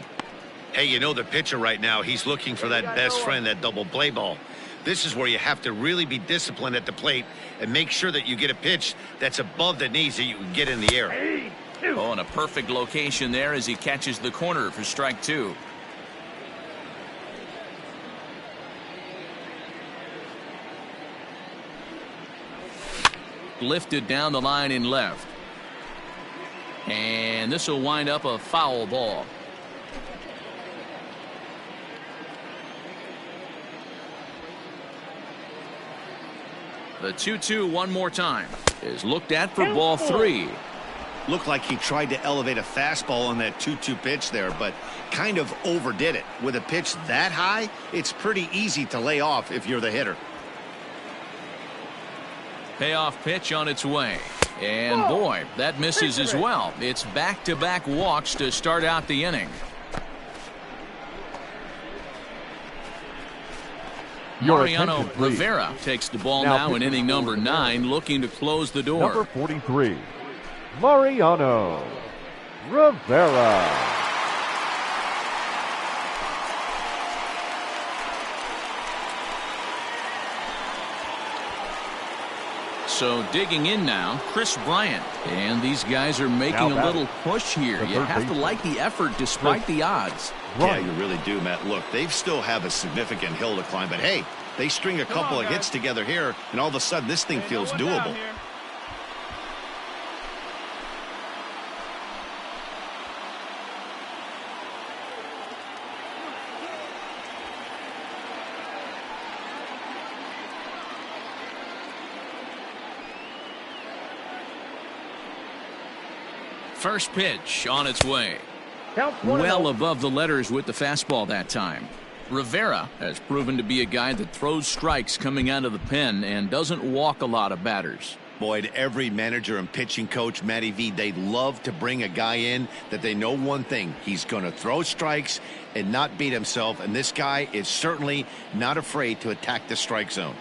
Speaker 2: Hey, you know the pitcher right now, he's looking for that best friend, that double play ball. This is where you have to really be disciplined at the plate and make sure that you get a pitch that's above the knees that you can get in the air.
Speaker 7: Oh, and a perfect location there as he catches the corner for strike 2. Lifted down the line in left. And this will wind up a foul ball. The 2-2 one more time is looked at for ball 3.
Speaker 2: Looked like he tried to elevate a fastball on that 2-2 pitch there, but kind of overdid it. With a pitch that high, it's pretty easy to lay off if you're the hitter.
Speaker 7: Payoff pitch on its way. And boy, that misses as well. It's back-to-back walks to start out the inning.
Speaker 3: Your
Speaker 1: Mariano
Speaker 3: attention, please.
Speaker 1: Rivera takes the ball
Speaker 3: Now
Speaker 1: now in inning number 9, looking to close the door.
Speaker 3: Number 43, Mariano Rivera.
Speaker 1: So digging in now, Chris Bryant. And these guys are making a little push here. You have to like the effort despite the odds.
Speaker 2: Yeah, you really do, Matt. Look, they still have a significant hill to climb, but hey, they string a couple of hits together here, and all of a sudden this thing feels doable.
Speaker 1: First pitch on its way. Well above the letters with the fastball that time. Rivera has proven to be a guy that throws strikes coming out of the pen and doesn't walk a lot of batters.
Speaker 2: Boyd, every manager and pitching coach, Matty V, they love to bring a guy in that they know one thing. He's going to throw strikes and not beat himself, and this guy is certainly not afraid to attack the strike zone.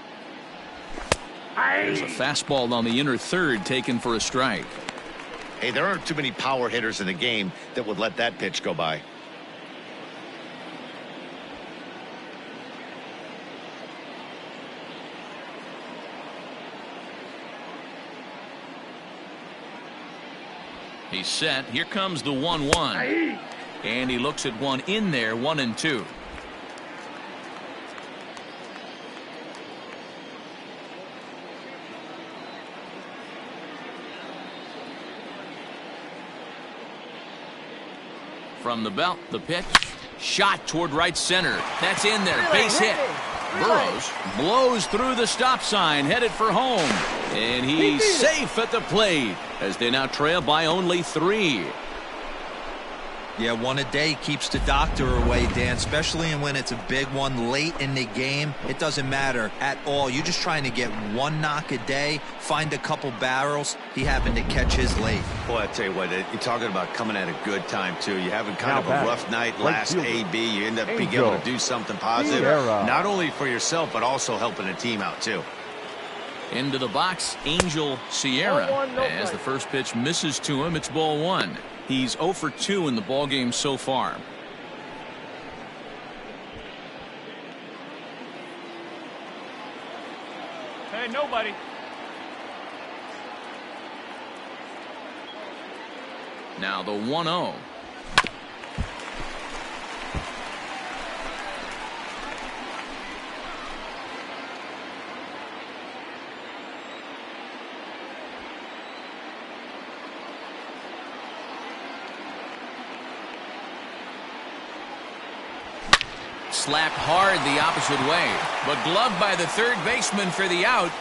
Speaker 1: There's a fastball on the inner third taken for a strike.
Speaker 2: Hey, there aren't too many power hitters in the game that would let that pitch go by.
Speaker 1: He's set. Here comes the 1-1. And he looks at one in there, 1-2. From the belt, the pitch. Shot toward right center. That's in there. Base hit. Burrows blows through the stop sign, headed for home. And he's safe at the plate as they now trail by only 3.
Speaker 5: Yeah, one a day keeps the doctor away, Dan, especially when it's a big one late in the game. It doesn't matter at all. You're just trying to get one knock a day, find a couple barrels. He happened to catch his late.
Speaker 2: Boy, I tell you what, you're talking about coming at a good time, too. You're having kind of a rough night last AB. You end up being able to do something positive, not only for yourself, but also helping the team out, too.
Speaker 1: Into the box, Angel Sierra. As the first pitch misses to him, it's ball 1. He's 0 for 2 in the ballgame so far.
Speaker 6: Hey, nobody.
Speaker 1: Now the 1-0. Slapped hard the opposite way, but gloved by the third baseman for the out.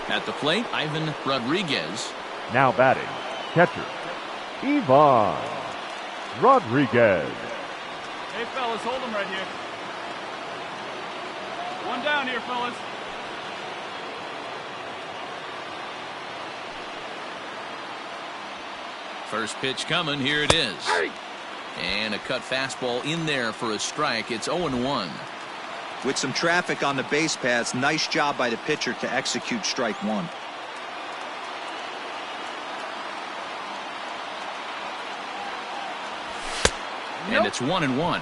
Speaker 1: At the plate, Ivan Rodriguez.
Speaker 3: Now batting, catcher, Ivan Rodriguez.
Speaker 6: Hey, fellas, hold him right here. One down here, fellas.
Speaker 1: First pitch coming. Here it is. And a cut fastball in there for a strike. It's 0-1.
Speaker 5: With some traffic on the base paths, nice job by the pitcher to execute strike 1.
Speaker 1: And it's 1-1.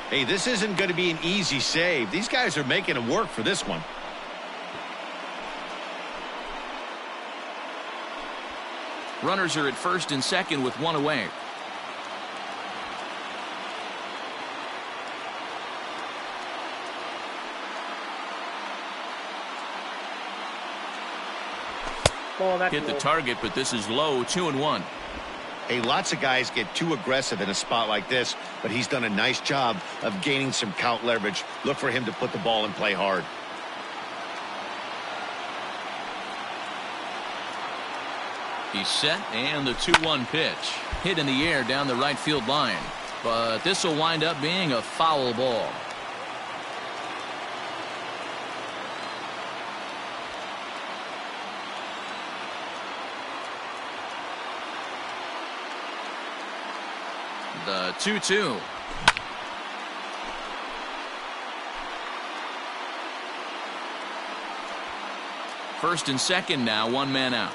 Speaker 2: Hey, this isn't going to be an easy save. These guys are making it work for this one.
Speaker 1: Runners are at first and second with one away. Hit the target, but this is low. 2-1.
Speaker 2: Hey, lots of guys get too aggressive in a spot like this, but he's done a nice job of gaining some count leverage. Look for him to put the ball and play hard.
Speaker 1: He's set, and the 2-1 pitch. Hit in the air down the right field line. But this will wind up being a foul ball. The 2-2. First and second now, one man out.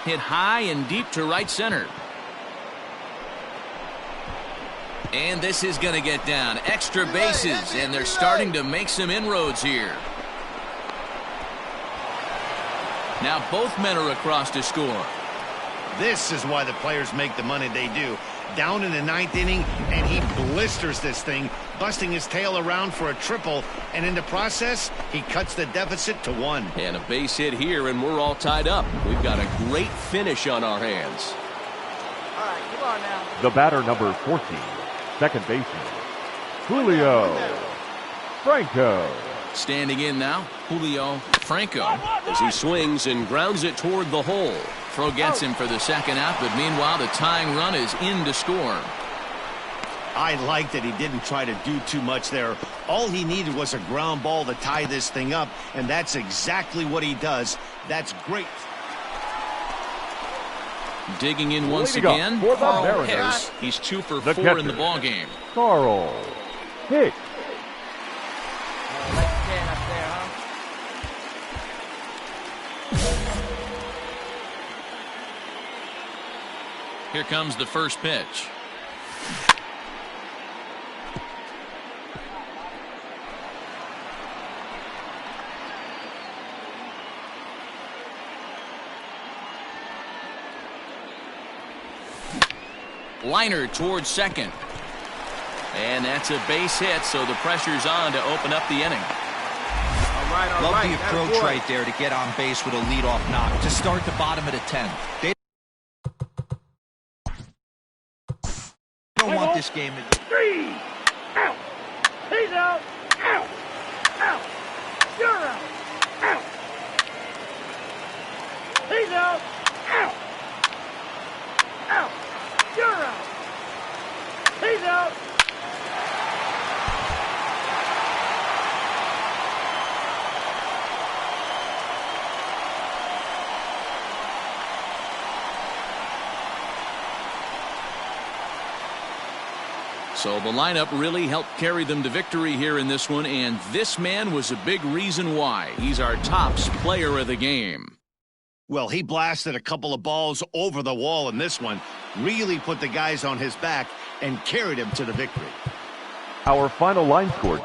Speaker 1: Hit high and deep to right center. And this is going to get down. Extra bases, and they're starting to make some inroads here. Now both men are across to score.
Speaker 2: This is why the players make the money they do. Down in the ninth inning, and he blisters this thing, busting his tail around for a triple, and in the process, he cuts the deficit to 1.
Speaker 10: And a base hit here, and we're all tied up. We've got a great finish on our hands.
Speaker 8: All right, come on now.
Speaker 3: The batter, number 14, second baseman, Julio Franco.
Speaker 1: Standing in now, Julio Franco.
Speaker 10: As he swings and grounds it toward the hole. Throw
Speaker 1: Gets him for the second out, but meanwhile the tying run is in to score.
Speaker 2: I like that he didn't try to do too much there. All he needed was a ground ball to tie this thing up, and that's exactly what he does. That's great.
Speaker 1: Digging in once
Speaker 3: Leading up
Speaker 1: again,
Speaker 3: for the
Speaker 1: Carl
Speaker 3: Mariners,
Speaker 1: Hicks. He's 2 for
Speaker 3: the
Speaker 1: 4
Speaker 3: catcher,
Speaker 1: in the ball game.
Speaker 3: Carl Hicks.
Speaker 8: Left hand up there, huh?
Speaker 1: Here comes the first pitch. Liner towards second. And that's a base hit, so the pressure's on to open up the inning.
Speaker 8: All
Speaker 5: Love
Speaker 8: right.
Speaker 5: the approach right there to get on base with a leadoff knock to start the bottom of the 10th. They don't want this game to...
Speaker 6: 3 out. He's out. Out. Out. You're out. Out. He's out. Out. Out. You're out. He's out.
Speaker 1: So the lineup really helped carry them to victory here in this one, and this man was a big reason why. He's our tops player of the game.
Speaker 2: Well, he blasted a couple of balls over the wall in this one, really put the guys on his back, and carried him to the victory.
Speaker 3: Our final line score,